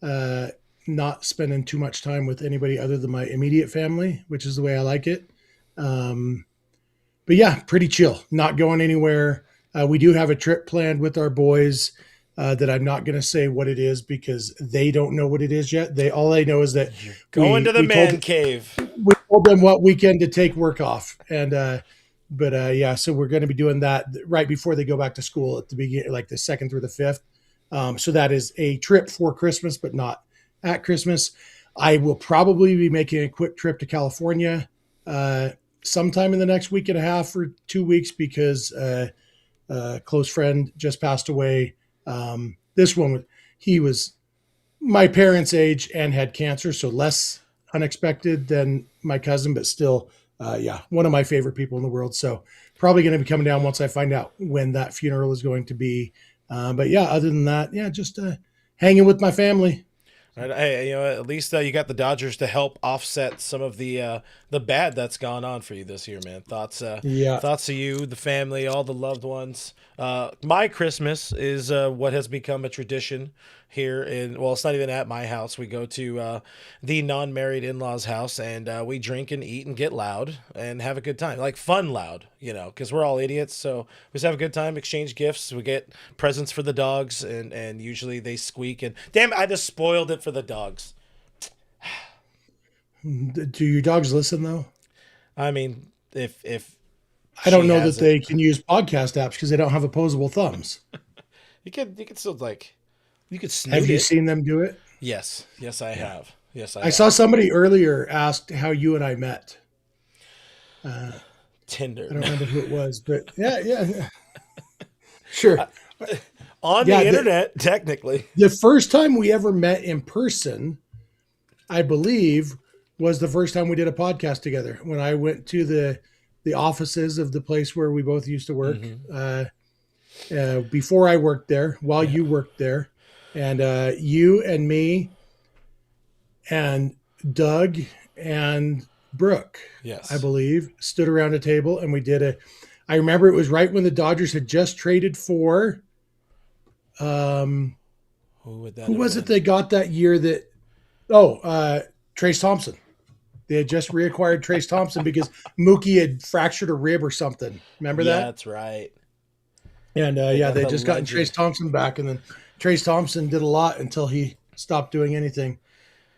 not spending too much time with anybody other than my immediate family, which is the way I like it. Um, but yeah, pretty chill, not going anywhere. We do have a trip planned with our boys that I'm not going to say what it is because they don't know what it is yet. All they know is that You're going to the man cave. We told them what weekend to take work off, and yeah, so we're going to be doing that right before they go back to school at the beginning, like the 2nd through the 5th. So that is a trip for Christmas, but not at Christmas. I will probably be making a quick trip to California sometime in the next week and a half or 2 weeks because a close friend just passed away. This one, he was my parents' age and had cancer, so less unexpected than my cousin, but still, yeah, one of my favorite people in the world. So probably going to be coming down once I find out when that funeral is going to be. But yeah, other than that, yeah, just hanging with my family. Right. Hey, at least you got the Dodgers to help offset some of the bad that's gone on for you this year, man. Thoughts of you, the family, all the loved ones. My Christmas is what has become a tradition here it's not even at my house. We go to the non-married in-laws house and we drink and eat and get loud and have a good time, like fun loud, because we're all idiots. So we just have a good time, exchange gifts. We get presents for the dogs and usually they squeak and damn it, I just spoiled it for the dogs. Do your dogs listen though? I mean, if I don't know that they can use podcast apps because they don't have opposable thumbs. you could still you could snoot Have you it. seen them do it? Yes, I have. Yes, I saw somebody earlier asked how you and I met. Tinder. I don't remember who it was, but yeah. Sure. On the internet, technically. The first time we ever met in person, I Bleav, was the first time we did a podcast together when I went to the offices of the place where we both used to work. Before I worked there, while you worked there, and you and me and Doug and Brooke, yes, I Bleav, stood around a table and we did I remember it was right when the Dodgers had just traded for who was it they got that year that Trace Thompson. They had just reacquired Trace Thompson because Mookie had fractured a rib or something. Remember that? That's right. And they just gotten Trace Thompson back, and then Trace Thompson did a lot until he stopped doing anything.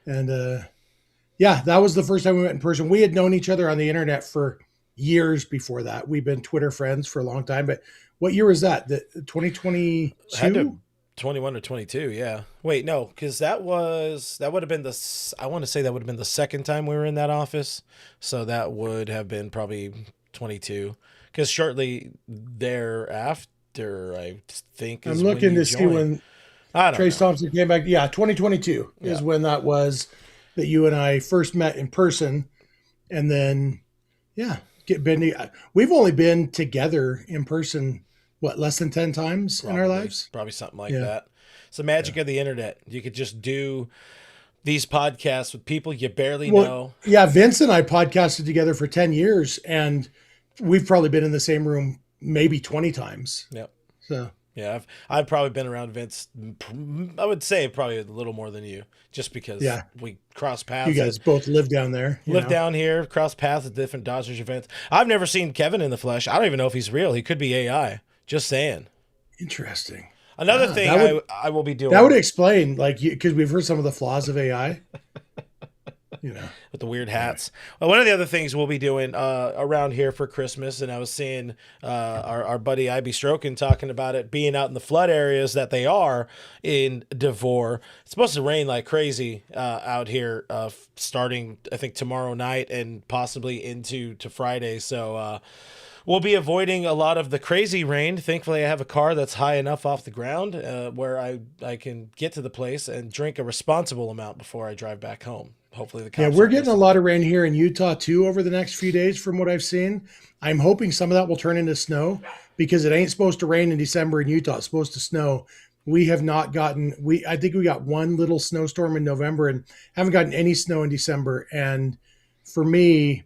And that was the first time we met in person. We had known each other on the internet for years before that. We've been Twitter friends for a long time. But what year was that? 2022? 21 or 22, yeah. Wait, no, because that would have been I want to say that would have been the second time we were in that office. So that would have been probably 22. Because shortly thereafter, I think, I'm looking to see when Trace Thompson came back. Yeah, 2022 is when that was that you and I first met in person. And then, we've only been together in person less than 10 times in our lives? Probably something like that. It's the magic of the internet. You could just do these podcasts with people you barely know. Yeah, Vince and I podcasted together for 10 years, and we've probably been in the same room maybe 20 times. Yep. So yeah, I've probably been around Vince. I would say probably a little more than you, just because we cross paths. You guys both live down there. Down here, cross paths at different Dodgers events. I've never seen Kevin in the flesh. I don't even know if he's real. He could be AI. Just saying. Interesting. Another thing I will be doing. That would explain, because we've heard some of the flaws of AI. With the weird hats. Well, one of the other things we'll be doing around here for Christmas, and I was seeing our buddy I.B. Strokin talking about it being out in the flood areas that they are in Devore. It's supposed to rain like crazy out here starting, I think, tomorrow night and possibly into Friday. So we'll be avoiding a lot of the crazy rain. Thankfully, I have a car that's high enough off the ground where I can get to the place and drink a responsible amount before I drive back home. Hopefully the cops we're getting a lot of rain here in Utah too over the next few days from what I've seen. I'm hoping some of that will turn into snow because it ain't supposed to rain in December in Utah. It's supposed to snow. We have not gotten I think we got one little snowstorm in November and haven't gotten any snow in December. And for me,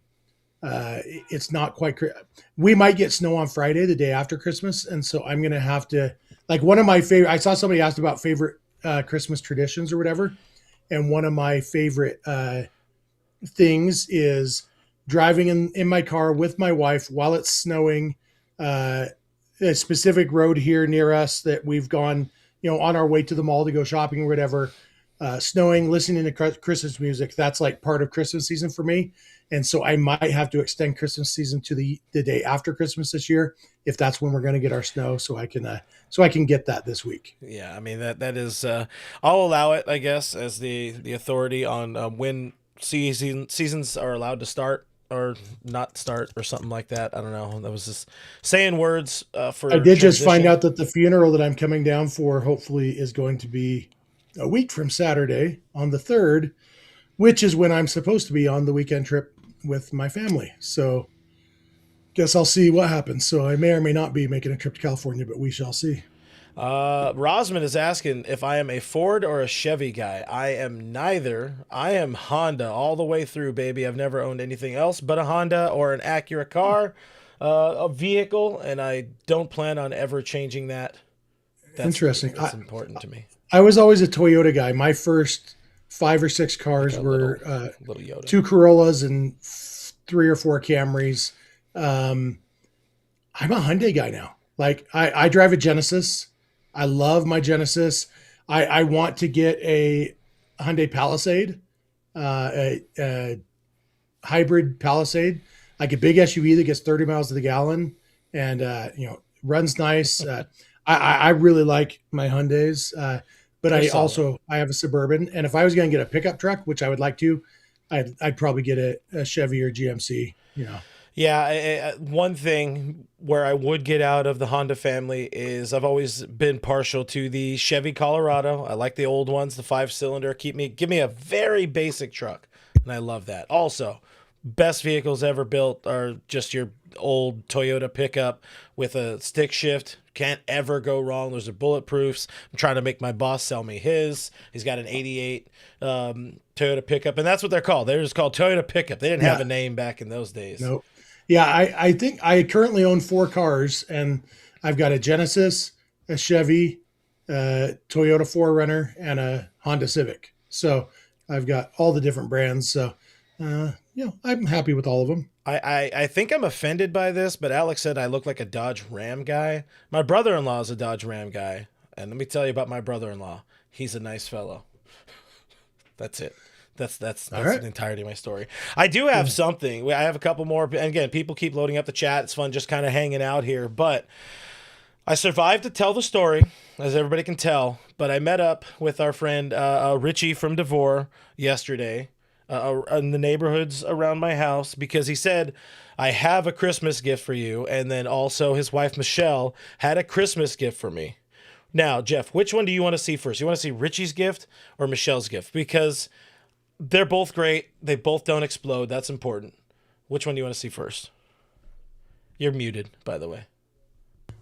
it's not quite. We might get snow on Friday, the day after Christmas, and so I'm going to have to. Like one of my favorite. I saw somebody asked about favorite Christmas traditions or whatever. And one of my favorite things is driving in my car with my wife while it's snowing, a specific road here near us that we've gone, on our way to the mall to go shopping or whatever, snowing, listening to Christmas music. That's like part of Christmas season for me. And so I might have to extend Christmas season to the day after Christmas this year, if that's when we're going to get our snow, so I can get that this week. Yeah, I mean that is I'll allow it, I guess, as the authority on when seasons are allowed to start or not start or something like that. I don't know. That was just saying words for. I did just find out that the funeral that I'm coming down for hopefully is going to be a week from Saturday on the 3rd, which is when I'm supposed to be on the weekend trip with my family. So guess I'll see what happens. So I may or may not be making a trip to California, but we shall see. Rosman is asking if I am a Ford or a Chevy guy. I am neither. I am Honda all the way through, baby. I've never owned anything else but a Honda or an Acura car, a vehicle, and I don't plan on ever changing that. That's interesting. That's important to me. I was always a Toyota guy. My first 5 or 6 cars were little Yoda. 2 Corollas and 3 or 4 Camrys. I'm a Hyundai guy now. Like I drive a Genesis. I love my Genesis. I want to get a Hyundai Palisade, a hybrid Palisade, like a big SUV that gets 30 miles to the gallon and runs nice. I really like my Hyundais, but I have a Suburban. And if I was going to get a pickup truck, which I would like to, I'd probably get a Chevy or GMC. Yeah, one thing where I would get out of the Honda family is I've always been partial to the Chevy Colorado. I like the old ones, the 5-cylinder. Give me a very basic truck, and I love that. Also, best vehicles ever built are just your old Toyota pickup with a stick shift. Can't ever go wrong. Those are bulletproofs. I'm trying to make my boss sell me his. He's got an 88 Toyota pickup, and that's what they're called. They're just called Toyota pickup. They didn't have a name back in those days. Nope. Yeah, I think I currently own 4 cars, and I've got a Genesis, a Chevy, a Toyota 4Runner, and a Honda Civic. So I've got all the different brands. So, I'm happy with all of them. I think I'm offended by this, but Alex said I look like a Dodge Ram guy. My brother-in-law is a Dodge Ram guy, and let me tell you about my brother-in-law. He's a nice fellow. That's it. That's right. The entirety of my story. I do have something. I have a couple more. And again, people keep loading up the chat. It's fun just kind of hanging out here. But I survived to tell the story, as everybody can tell. But I met up with our friend Richie from DeVore yesterday in the neighborhoods around my house because he said, I have a Christmas gift for you. And then also his wife, Michelle, had a Christmas gift for me. Now, Jeff, which one do you want to see first? You want to see Richie's gift or Michelle's gift? Because they're both great. They both don't explode. That's important. Which one do you want to see first? You're muted, by the way.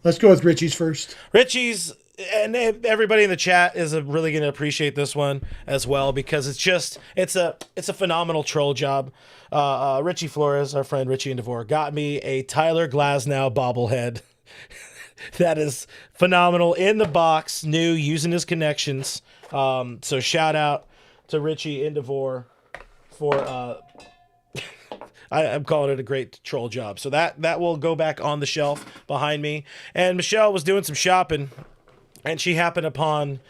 Let's go with Richie's first. Richie's, and everybody in the chat is really going to appreciate this one as well because it's a phenomenal troll job. Richie Flores, our friend Richie and DeVore, got me a Tyler Glasnow bobblehead. That is phenomenal in the box, new, using his connections. So shout out to Richie and DeVore for I'm calling it a great troll job. So that will go back on the shelf behind me. And Michelle was doing some shopping, and she happened upon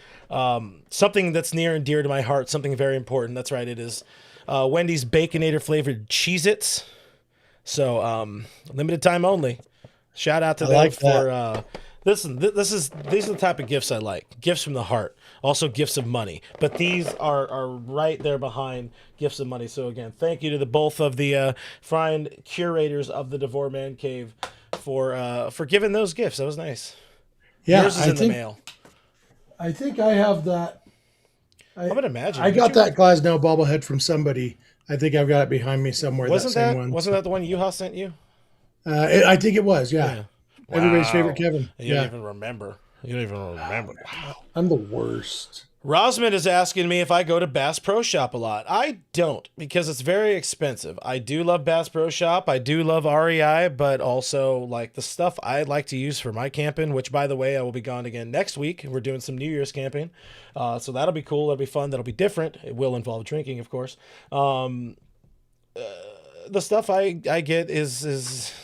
something that's near and dear to my heart, something very important. That's right, it is Wendy's Baconator flavored Cheez-Its. So limited time only. Shout out to them for listen, these are the type of gifts I like. Gifts from the heart. Also gifts of money. But these are right there behind gifts of money. So again, thank you to the both of the fine curators of the DeVore Man Cave for giving those gifts. That was nice. Yeah, yours is in the mail. I think I have that. I would imagine. I got that Glasnow bobblehead from somebody. I think I've got it behind me somewhere. Wasn't that the one Yuha sent you? I think it was, yeah. Wow. Everybody's favorite Kevin. You don't even remember. Wow. I'm the worst. Rosman is asking me if I go to Bass Pro Shop a lot. I don't, because it's very expensive. I do love Bass Pro Shop. I do love REI, but also like the stuff I like to use for my camping, which by the way, I will be gone again next week. We're doing some New Year's camping. So that'll be cool. That'll be fun. That'll be different. It will involve drinking, of course. The stuff I get is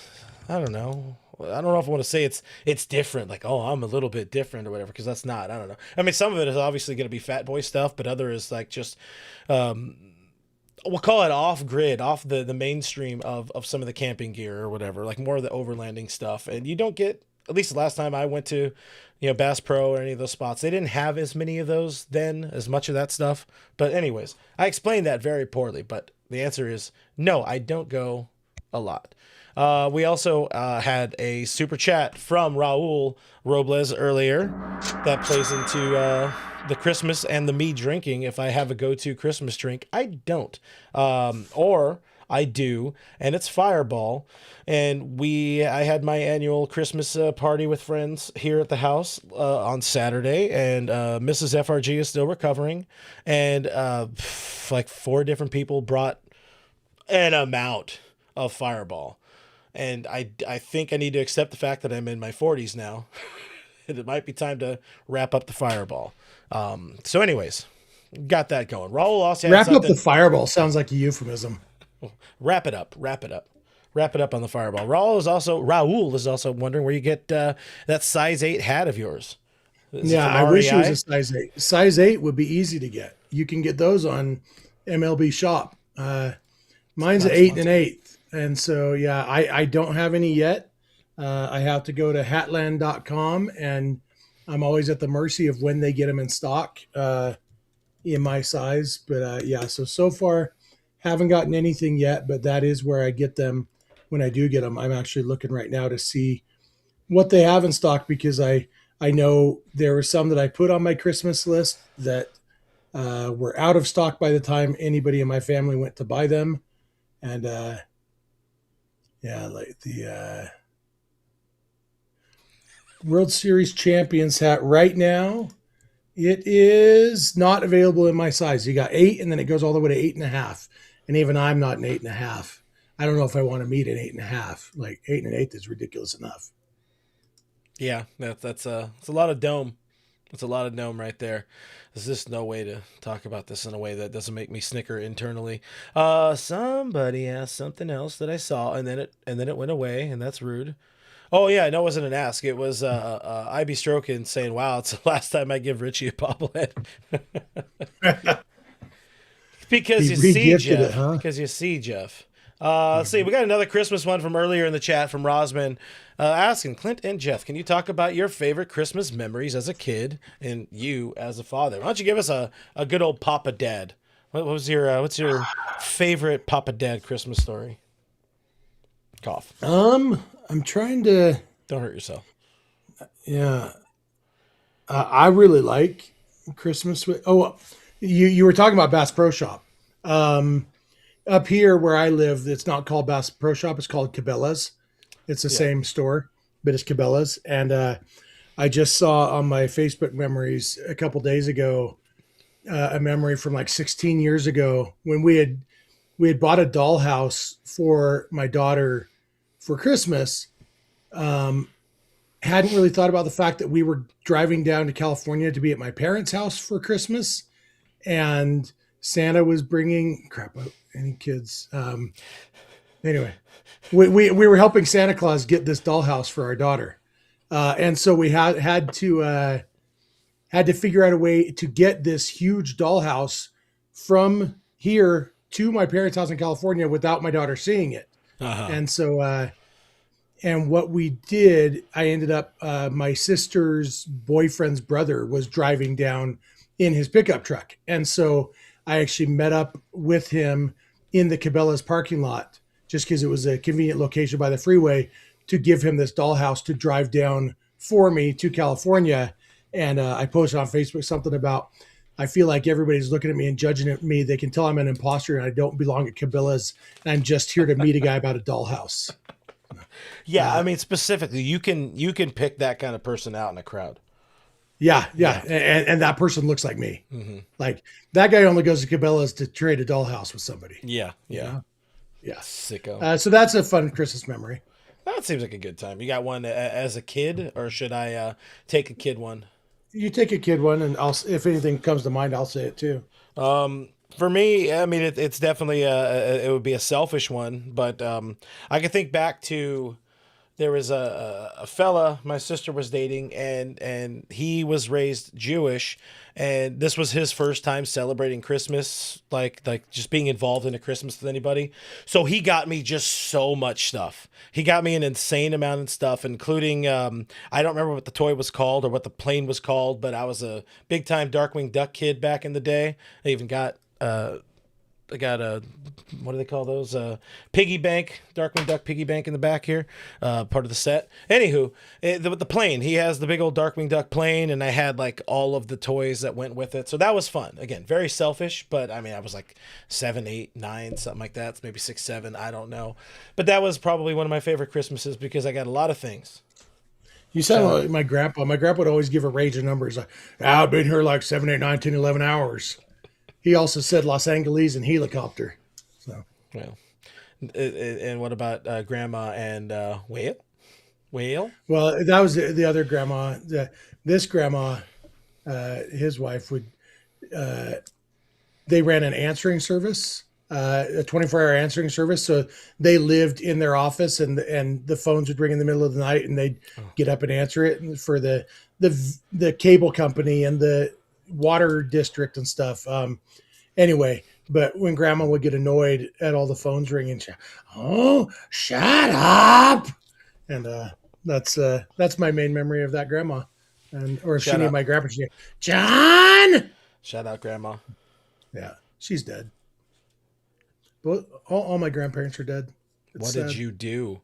I don't know. I don't know if I want to say it's different, like, oh, I'm a little bit different or whatever, because that's not. I don't know. I mean, some of it is obviously going to be fat boy stuff, but other is like just, we'll call it off grid, off the mainstream of some of the camping gear or whatever, like more of the overlanding stuff. And you don't get, at least the last time I went to, Bass Pro or any of those spots, they didn't have as many of those then, as much of that stuff. But anyways, I explained that very poorly, but the answer is no, I don't go a lot. We also had a super chat from Raul Robles earlier that plays into the Christmas and the me drinking. If I have a go-to Christmas drink, I don't. Or I do, and it's Fireball. And I had my annual Christmas party with friends here at the house on Saturday, and Mrs. FRG is still recovering. And like 4 different people brought an amount of Fireball. And I think I need to accept the fact that I'm in my 40s now. And it might be time to wrap up the Fireball. So anyways, got that going. Raul also had wrap up the Fireball sounds like a euphemism. Wrap it up on the Fireball. Raul is also wondering where you get that size 8 hat of yours. I wish it was a size 8. Size 8 would be easy to get. You can get those on MLB Shop. Mine's an 8 and 1/8. And so, I don't have any yet. I have to go to hatland.com, and I'm always at the mercy of when they get them in stock in my size. But so far, haven't gotten anything yet, but that is where I get them when I do get them. I'm actually looking right now to see what they have in stock, because I know there were some that I put on my Christmas list that were out of stock by the time anybody in my family went to buy them. And like the World Series champions hat right now, it is not available in my size. You got 8, and then it goes all the way to 8.5. And even I'm not an 8.5. I don't know if I want to meet an 8.5. Like 8 1/8 is ridiculous enough. Yeah, that's it's a lot of dome. It's a lot of dome right there. There's just no way to talk about this in a way that doesn't make me snicker internally. Somebody asked something else that I saw, and then it went away, and that's rude. Oh yeah, no, it wasn't an ask. It was IB Strokin saying, "Wow, it's the last time I give Richie a bobblehead." Because you see, Jeff. Because you see, Jeff. Let's see. We got another Christmas one from earlier in the chat from Rosman asking, Clint and Jeff, can you talk about your favorite Christmas memories as a kid and you as a father? Why don't you give us a good old Papa Dad? What's your favorite Papa Dad Christmas story? Cough. I'm trying to. Don't hurt yourself. Yeah. I really like Christmas. You were talking about Bass Pro Shop. Up here where I live, it's not called Bass Pro Shop. It's called Cabela's. It's the same store, but it's Cabela's. And I just saw on my Facebook memories a couple days ago a memory from like 16 years ago when we had bought a dollhouse for my daughter for Christmas. Hadn't really thought about the fact that we were driving down to California to be at my parents' house for Christmas, and Santa was bringing any kids. Anyway, we were helping Santa Claus get this dollhouse for our daughter, and so we had to figure out a way to get this huge dollhouse from here to my parents' house in California without my daughter seeing it. Uh-huh. And so, and what we did, I ended up, my sister's boyfriend's brother was driving down in his pickup truck, and so I actually met up with him in the Cabela's parking lot, just because it was a convenient location by the freeway, to give him this dollhouse to drive down for me to California. And I posted on Facebook something about, I feel like everybody's looking at me and judging at me. They can tell I'm an imposter and I don't belong at Cabela's, and I'm just here to meet a guy about a dollhouse. Yeah, I mean, specifically, you can pick that kind of person out in a crowd. Yeah, Yeah. and that person looks like me. Mm-hmm. Like that guy only goes to Cabela's to trade a dollhouse with somebody. Yeah. You Yeah. know? Yeah. Sicko. So that's a fun Christmas memory. That seems like a good time. You got one as a kid, or should I take a kid one? You take a kid one, and I'll if anything comes to mind, I'll say it too. For me, I mean, it's definitely it would be a selfish one, but I can think back to there was a fella my sister was dating, and he was raised Jewish, and this was his first time celebrating Christmas, like just being involved in a Christmas with anybody. So he got me just so much stuff. He got me an insane amount of stuff, including I don't remember what the toy was called or what the plane was called, but I was a big time Darkwing Duck kid back in the day. I even got I got a what do they call those? Piggy bank, Darkwing Duck piggy bank in the back here, part of the set. Anywho, the plane. He has the big old Darkwing Duck plane, and I had like all of the toys that went with it. So that was fun. Again, very selfish, but I mean, I was like 7, 8, 9, something like that. Maybe 6, 7. I don't know, but that was probably one of my favorite Christmases because I got a lot of things. You sound like my grandpa. My grandpa would always give a range of numbers. Like, I've been here like 7, 8, 9, 10, 11 hours. He also said Los Angeles and helicopter. So, Well, and what about Grandma and Whale? Whale? well, that was the other grandma. This grandma, his wife would. They ran an answering service, a 24-hour answering service. So they lived in their office, and the phones would ring in the middle of the night, and they'd get up and answer it for the cable company and the water district and stuff. Anyway, but when grandma would get annoyed at all the phones ringing, oh, shut up. And that's my main memory of that grandma. And or if she named my grandpa, she named John. Shout out Grandma. Yeah, she's dead. But all my grandparents are dead. What did you do?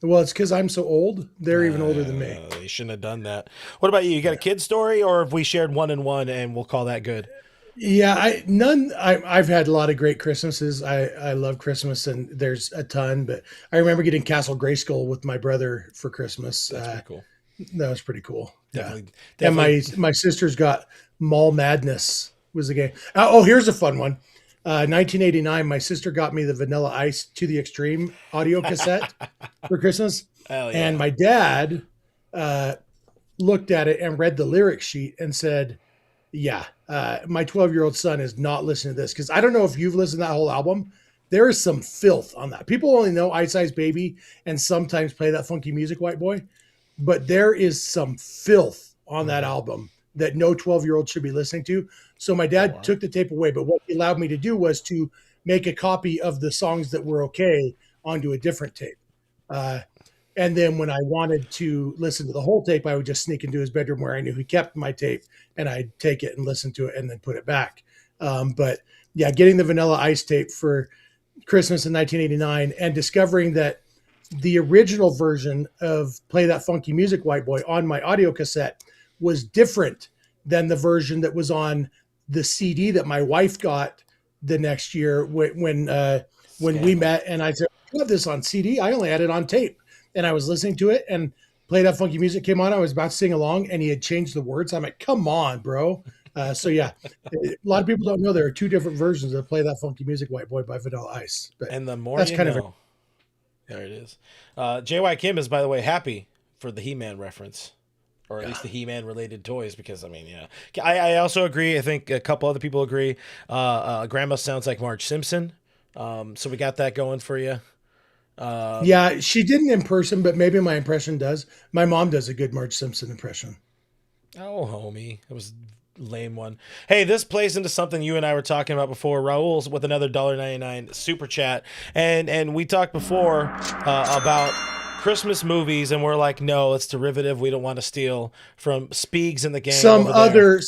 Well, it's because I'm so old. They're even older than me. They shouldn't have done that. What about you? You got a kid story, or have we shared one and one, and we'll call that good? Yeah, I've had a lot of great Christmases. I love Christmas, and there's a ton. But I remember getting Castle Grayskull with my brother for Christmas. That's pretty cool. That was pretty cool. Definitely. And my sister's got Mall Madness was the game. Oh, here's a fun one. 1989, my sister got me the Vanilla Ice to the Extreme audio cassette for Christmas. Hell yeah. And my dad looked at it and read the lyric sheet and said, yeah, my 12-year-old son is not listening to this. Because I don't know if you've listened to that whole album. There is some filth on that. People only know Ice Ice Baby and sometimes Play That Funky Music, White Boy. But there is some filth on that album that no 12-year-old should be listening to. So my dad took the tape away. But what he allowed me to do was to make a copy of the songs that were okay onto a different tape. And then when I wanted to listen to the whole tape, I would just sneak into his bedroom where I knew he kept my tape, and I'd take it and listen to it and then put it back. But yeah, getting the Vanilla Ice tape for Christmas in 1989 and discovering that the original version of Play That Funky Music, White Boy on my audio cassette was different than the version that was on the CD that my wife got the next year when we met. And I said, I got this on CD. I only had it on tape. And I was listening to it, and Play That Funky Music came on. I was about to sing along, and he had changed the words. I'm like, come on, bro. So yeah, a lot of people don't know there are two different versions of Play That Funky Music, White Boy by Vanilla Ice. But and the more that's you kind know. There it is. JY Kim is, by the way, happy for the He-Man reference, or at least the He-Man related toys, because I mean, yeah, I also agree. I think a couple other people agree. Grandma sounds like Marge Simpson, so we got that going for you. Yeah, she didn't in person, but maybe my impression does. My mom does a good Marge Simpson impression. Oh, homie, it was a lame one. Hey, this plays into something you and I were talking about before. Raul's with another $1.99 super chat, and we talked before about Christmas movies, and we're like, no, it's derivative. We don't want to steal from Speegs in the game. Some other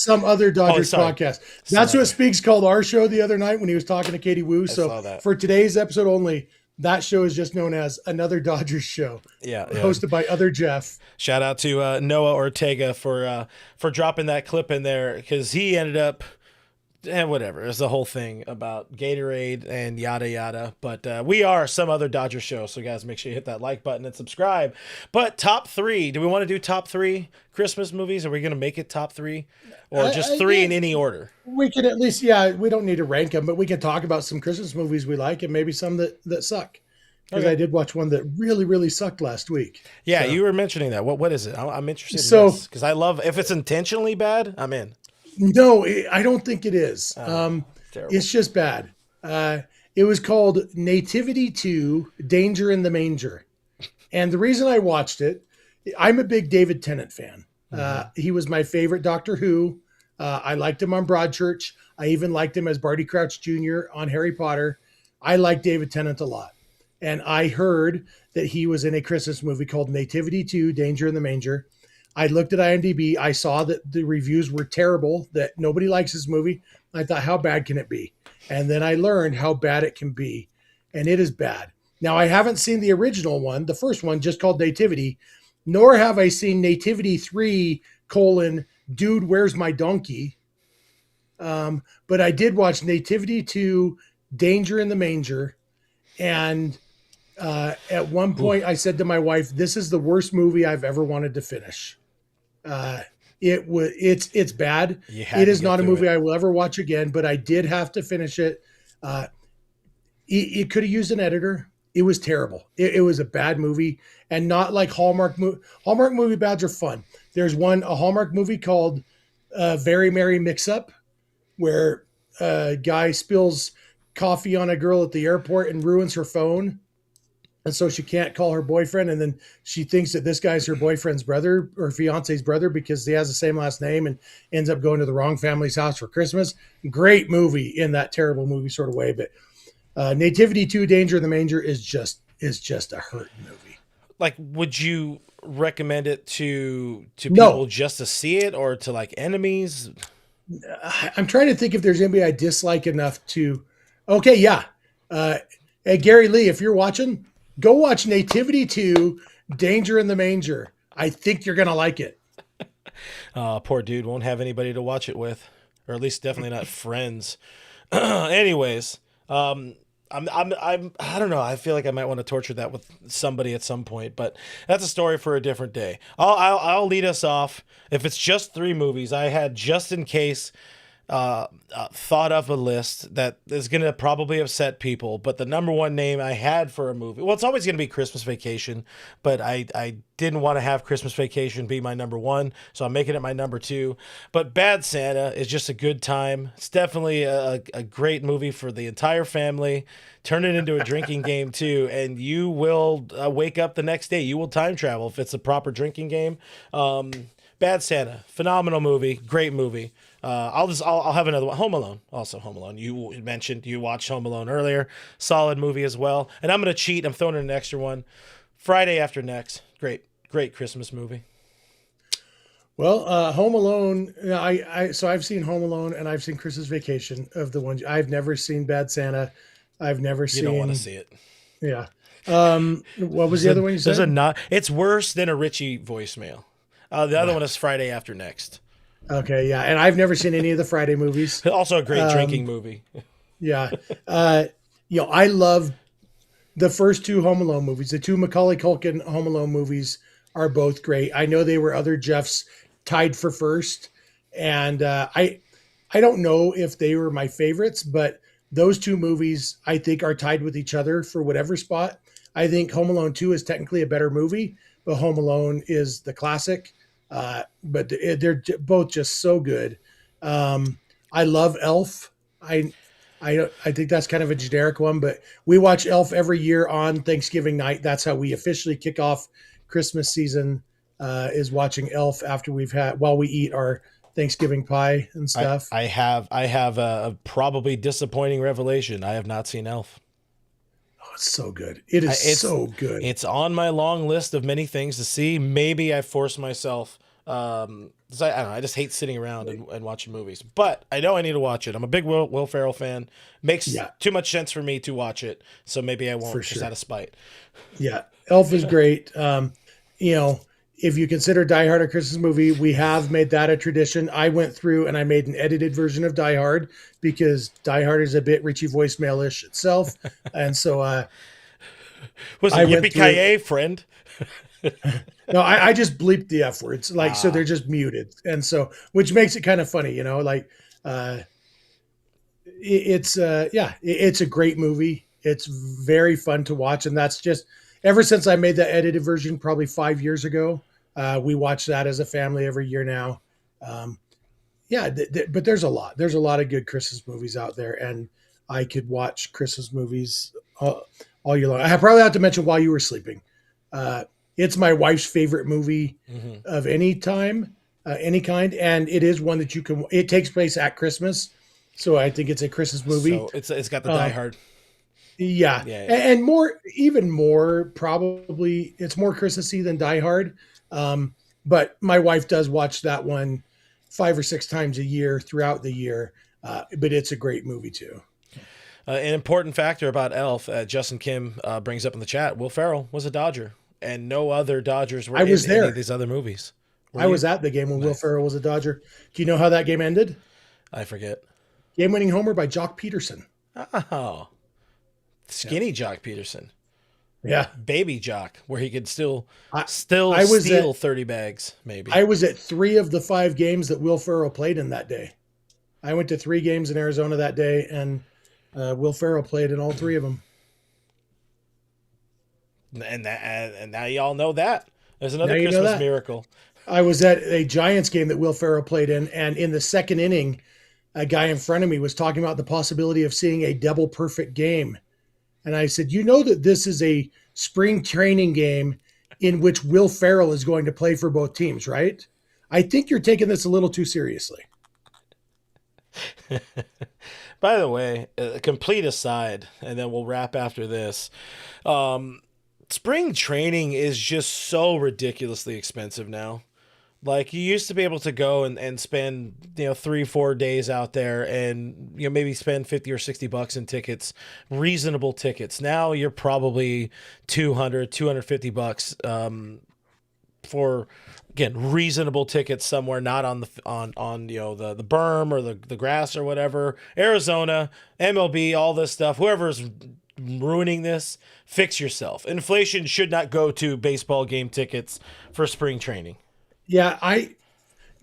Dodgers podcast. That's Sorry. what Speaks called our show the other night when he was talking to Katie Wu. So for today's episode only, that show is just known as Another Dodgers Show. Yeah. Hosted by Other Jeff. Shout out to Noah Ortega for dropping that clip in there, because he ended up and whatever. There's the whole thing about Gatorade and yada yada. But we are some other Dodger show, so guys, make sure you hit that like button and subscribe. But top three, do we want to do top three Christmas movies? Are we going to make it top three, or just three in any order? We can at least, we don't need to rank them, but we can talk about some Christmas movies we like and maybe some that suck. Because I did watch one that really, really sucked last week. Yeah, so. You were mentioning that. What is it? I'm interested in this because I love if it's intentionally bad, I'm in. No, I don't think it is. It's just bad. It was called Nativity 2, Danger in the Manger. And the reason I watched it, I'm a big David Tennant fan. He was my favorite Doctor Who. I liked him on Broadchurch. I even liked him as Barty Crouch Jr. on Harry Potter. I like David Tennant a lot. And I heard that he was in a Christmas movie called Nativity 2, Danger in the Manger. I looked at IMDb. I saw that the reviews were terrible, that nobody likes this movie. I thought, how bad can it be? And then I learned how bad it can be. And it is bad. Now, I haven't seen the original one, the first one, just called Nativity, nor have I seen Nativity 3, Dude, Where's My Donkey? But I did watch Nativity 2, Danger in the Manger. And at one point, I said to my wife, "This is the worst movie I've ever wanted to finish." It's bad. It is not a movie I will ever watch again. But I did have to finish it. It could have used an editor. It was terrible. It was a bad movie, and not like Hallmark movie. Hallmark movie bads are fun. There's a Hallmark movie called "Very Merry Mix-Up," where a guy spills coffee on a girl at the airport and ruins her phone. And so she can't call her boyfriend. And then she thinks that this guy's her boyfriend's brother or fiance's brother because he has the same last name and ends up going to the wrong family's house for Christmas. Great movie in that terrible movie sort of way. But Nativity 2, Danger in the Manger is just a hurt movie. Like, would you recommend it to people just to see it or to like enemies? I'm trying to think if there's anybody I dislike enough to. Okay, yeah. Hey, Gary Lee, if you're watching, go watch Nativity 2, Danger in the Manger. I think you're going to like it. Poor dude won't have anybody to watch it with, or at least definitely not friends. Anyways, I don't know. I feel like I might want to torture that with somebody at some point, but that's a story for a different day. I'll lead us off. If it's just three movies, I had just in case thought of a list that is going to probably upset people, but the number one name I had for a movie, well, it's always going to be Christmas Vacation, but I didn't want to have Christmas Vacation be my number one, so I'm making it my number two. But Bad Santa is just a good time. It's definitely a great movie for the entire family. Turn it into a drinking game too, and you will wake up the next day. You will time travel if it's a proper drinking game. Bad Santa, phenomenal movie, great movie. I'll have another one. Home Alone, also Home Alone. You mentioned you watched Home Alone earlier. Solid movie as well. And I'm going to cheat. I'm throwing in an extra one. Friday After Next. Great Christmas movie. Well, Home Alone. So I've seen Home Alone and I've seen Christmas Vacation. Of the ones I've never seen, Bad Santa. I've never seen. You don't want to see it. Yeah. What was the other one you said? It's worse than a Richie voicemail. The other one is Friday After Next. Okay, yeah, and I've never seen any of the Friday movies. Also a great drinking movie. Yeah. I love the first two Home Alone movies. The two Macaulay Culkin Home Alone movies are both great. I know they were other Jeffs tied for first, and I don't know if they were my favorites, but those two movies I think are tied with each other for whatever spot. I think Home Alone 2 is technically a better movie, but Home Alone is the classic. But they're both just so good. I love Elf. I think that's kind of a generic one, but we watch Elf every year on Thanksgiving night. That's how we officially kick off Christmas season, is watching Elf after while we eat our Thanksgiving pie and stuff. I have a probably disappointing revelation. I have not seen Elf. It's so good. It's so good. It's on my long list of many things to see. Maybe I force myself. I don't know. I just hate sitting around and watching movies. But I know I need to watch it. I'm a big Will Ferrell fan. Makes too much sense for me to watch it. So maybe I won't, just out of spite. Yeah. Elf is great. if you consider Die Hard a Christmas movie, we have made that a tradition. I went through and I made an edited version of Die Hard because Die Hard is a bit Richie voicemail-ish itself. And so Was I it went yippee through ki friend? no, I just bleeped the F words. Like, so they're just muted. And so, which makes it kind of funny, like, it's it's a great movie. It's very fun to watch. And that's just, ever since I made that edited version, probably 5 years ago, we watch that as a family every year now. Um, but there's a lot of good Christmas movies out there. And I could watch Christmas movies all year long. I probably have to mention While You Were Sleeping. It's my wife's favorite movie of any time, any kind, and it is one that you can. It takes place at Christmas, so I think it's a Christmas movie. So it's got the Die Hard. Yeah. And even more probably, it's more Christmassy than Die Hard. But my wife does watch that one 5 or 6 times a year throughout the year. But it's a great movie too. An important factor about Elf, Justin Kim brings up in the chat, Will Ferrell was a Dodger, and no other Dodgers were in any of these other movies. I was at the game when Will Ferrell was a Dodger. Do you know how that game ended? I forget. Game-winning homer by Jock Peterson. Oh. Skinny Jock Peterson. Yeah. Baby Jock, where he could still steal 30 bags, maybe. I was at 3 of the 5 games that Will Ferrell played in that day. I went to 3 games in Arizona that day, and Will Ferrell played in all 3 of them. And now y'all know that. There's another Christmas miracle. I was at a Giants game that Will Ferrell played in, and in the second inning, a guy in front of me was talking about the possibility of seeing a double perfect game. And I said, you know that this is a spring training game in which Will Ferrell is going to play for both teams, right? I think you're taking this a little too seriously. By the way, a complete aside, and then we'll wrap after this. Spring training is just so ridiculously expensive now. Like, you used to be able to go and spend, 3-4 days out there and, maybe spend $50 or $60 in tickets, reasonable tickets. Now you're probably $250 for, again, reasonable tickets somewhere, not on the berm or the grass or whatever. Arizona, MLB, all this stuff, whoever's ruining this, fix yourself. Inflation should not go to baseball game tickets for spring training. Yeah,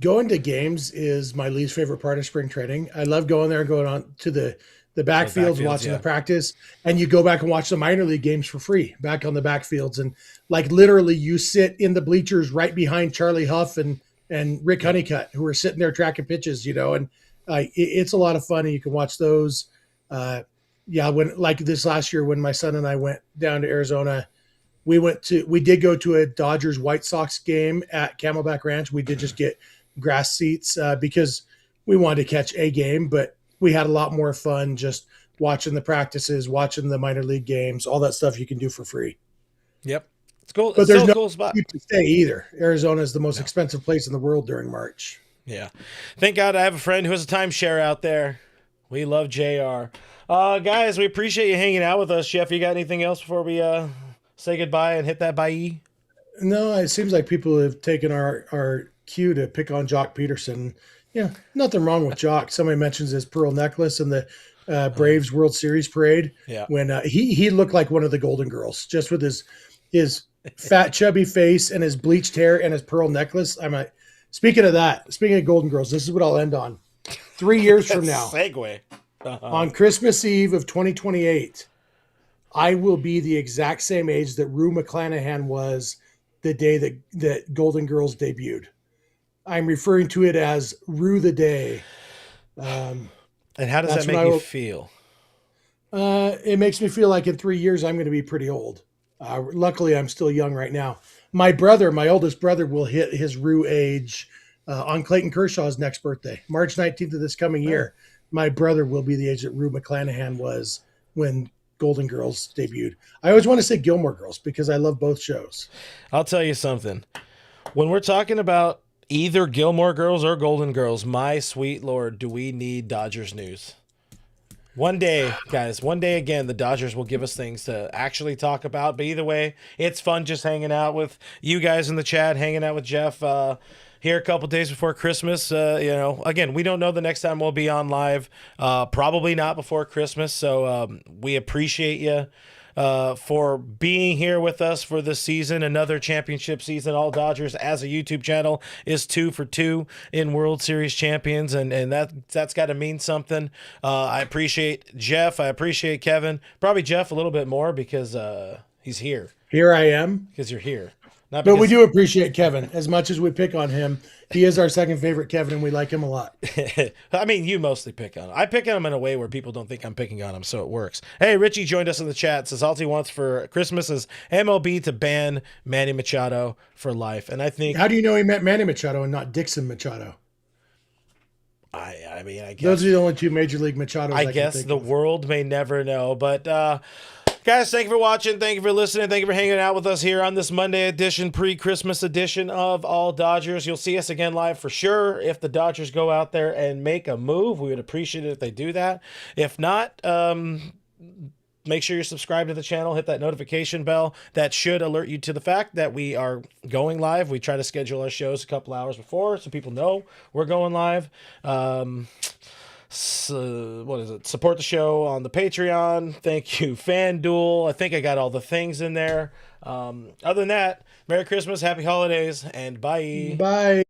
going to games is my least favorite part of spring training. I love going there and going on to the backfields, watching the practice, and you go back and watch the minor league games for free back on the backfields. And like literally you sit in the bleachers right behind Charlie Huff and Rick Honeycutt, who are sitting there tracking pitches, and it's a lot of fun, and you can watch those. When like this last year when my son and I went down to Arizona, we did go to a Dodgers White Sox game at Camelback Ranch. We did just get grass seats because we wanted to catch a game, but we had a lot more fun just watching the practices, watching the minor league games, all that stuff you can do for free. Yep. It's cool. But there's no cool spot to stay either. Arizona is the most expensive place in the world during March. Yeah. Thank God I have a friend who has a timeshare out there. We love JR. Guys, we appreciate you hanging out with us. Jeff, you got anything else before we say goodbye and hit that bye? No, it seems like people have taken our cue to pick on Jock Peterson. Yeah, nothing wrong with Jock. Somebody mentions his pearl necklace in the Braves World Series parade. Yeah. When he looked like one of the Golden Girls, just with his fat, chubby face and his bleached hair and his pearl necklace. Speaking of Golden Girls, this is what I'll end on. 3 years from now, segue. On Christmas Eve of 2028, I will be the exact same age that Rue McClanahan was the day that Golden Girls debuted. I'm referring to it as Rue the Day. And how does that make you feel? It makes me feel like in 3 years I'm going to be pretty old. Luckily, I'm still young right now. My oldest brother, will hit his Rue age on Clayton Kershaw's next birthday, March 19th of this coming year. My brother will be the age that Rue McClanahan was when Golden Girls debuted. I always want to say Gilmore Girls because I love both shows. I'll tell you something. When we're talking about either Gilmore Girls or Golden Girls, my sweet Lord, do we need Dodgers news? One day, guys, one day again, the Dodgers will give us things to actually talk about. But either way, it's fun just hanging out with you guys in the chat, hanging out with Jeff here a couple days before Christmas. Again, we don't know the next time we'll be on live. Probably not before Christmas. So we appreciate you for being here with us for this season, another championship season. All Dodgers as a YouTube channel is 2 for 2 in World Series champions, and that's got to mean something. I appreciate Jeff. I appreciate Kevin. Probably Jeff a little bit more because he's here. Here I am. Because you're here. Not but we do appreciate Kevin as much as we pick on him. He is our second favorite Kevin, and we like him a lot. I mean, you mostly pick on him. I pick on him in a way where people don't think I'm picking on him, so it works. Hey, Richie joined us in the chat. Says all he wants for Christmas is MLB to ban Manny Machado for life. And I think... How do you know he meant Manny Machado and not Dixon Machado? I mean, I guess... Those are the only two Major League Machados I guess the world may never know, but... guys, thank you for watching. Thank you for listening. Thank you for hanging out with us here on this Monday edition, pre-Christmas edition of All Dodgers. You'll see us again live for sure. If the Dodgers go out there and make a move, we would appreciate it if they do that. If not, make sure you're subscribed to the channel. Hit that notification bell. That should alert you to the fact that we are going live. We try to schedule our shows a couple hours before so people know we're going live. What is it? Support the show on the Patreon. Thank you, FanDuel. I think I got all the things in there. Other than that, Merry Christmas, Happy Holidays, and bye. Bye.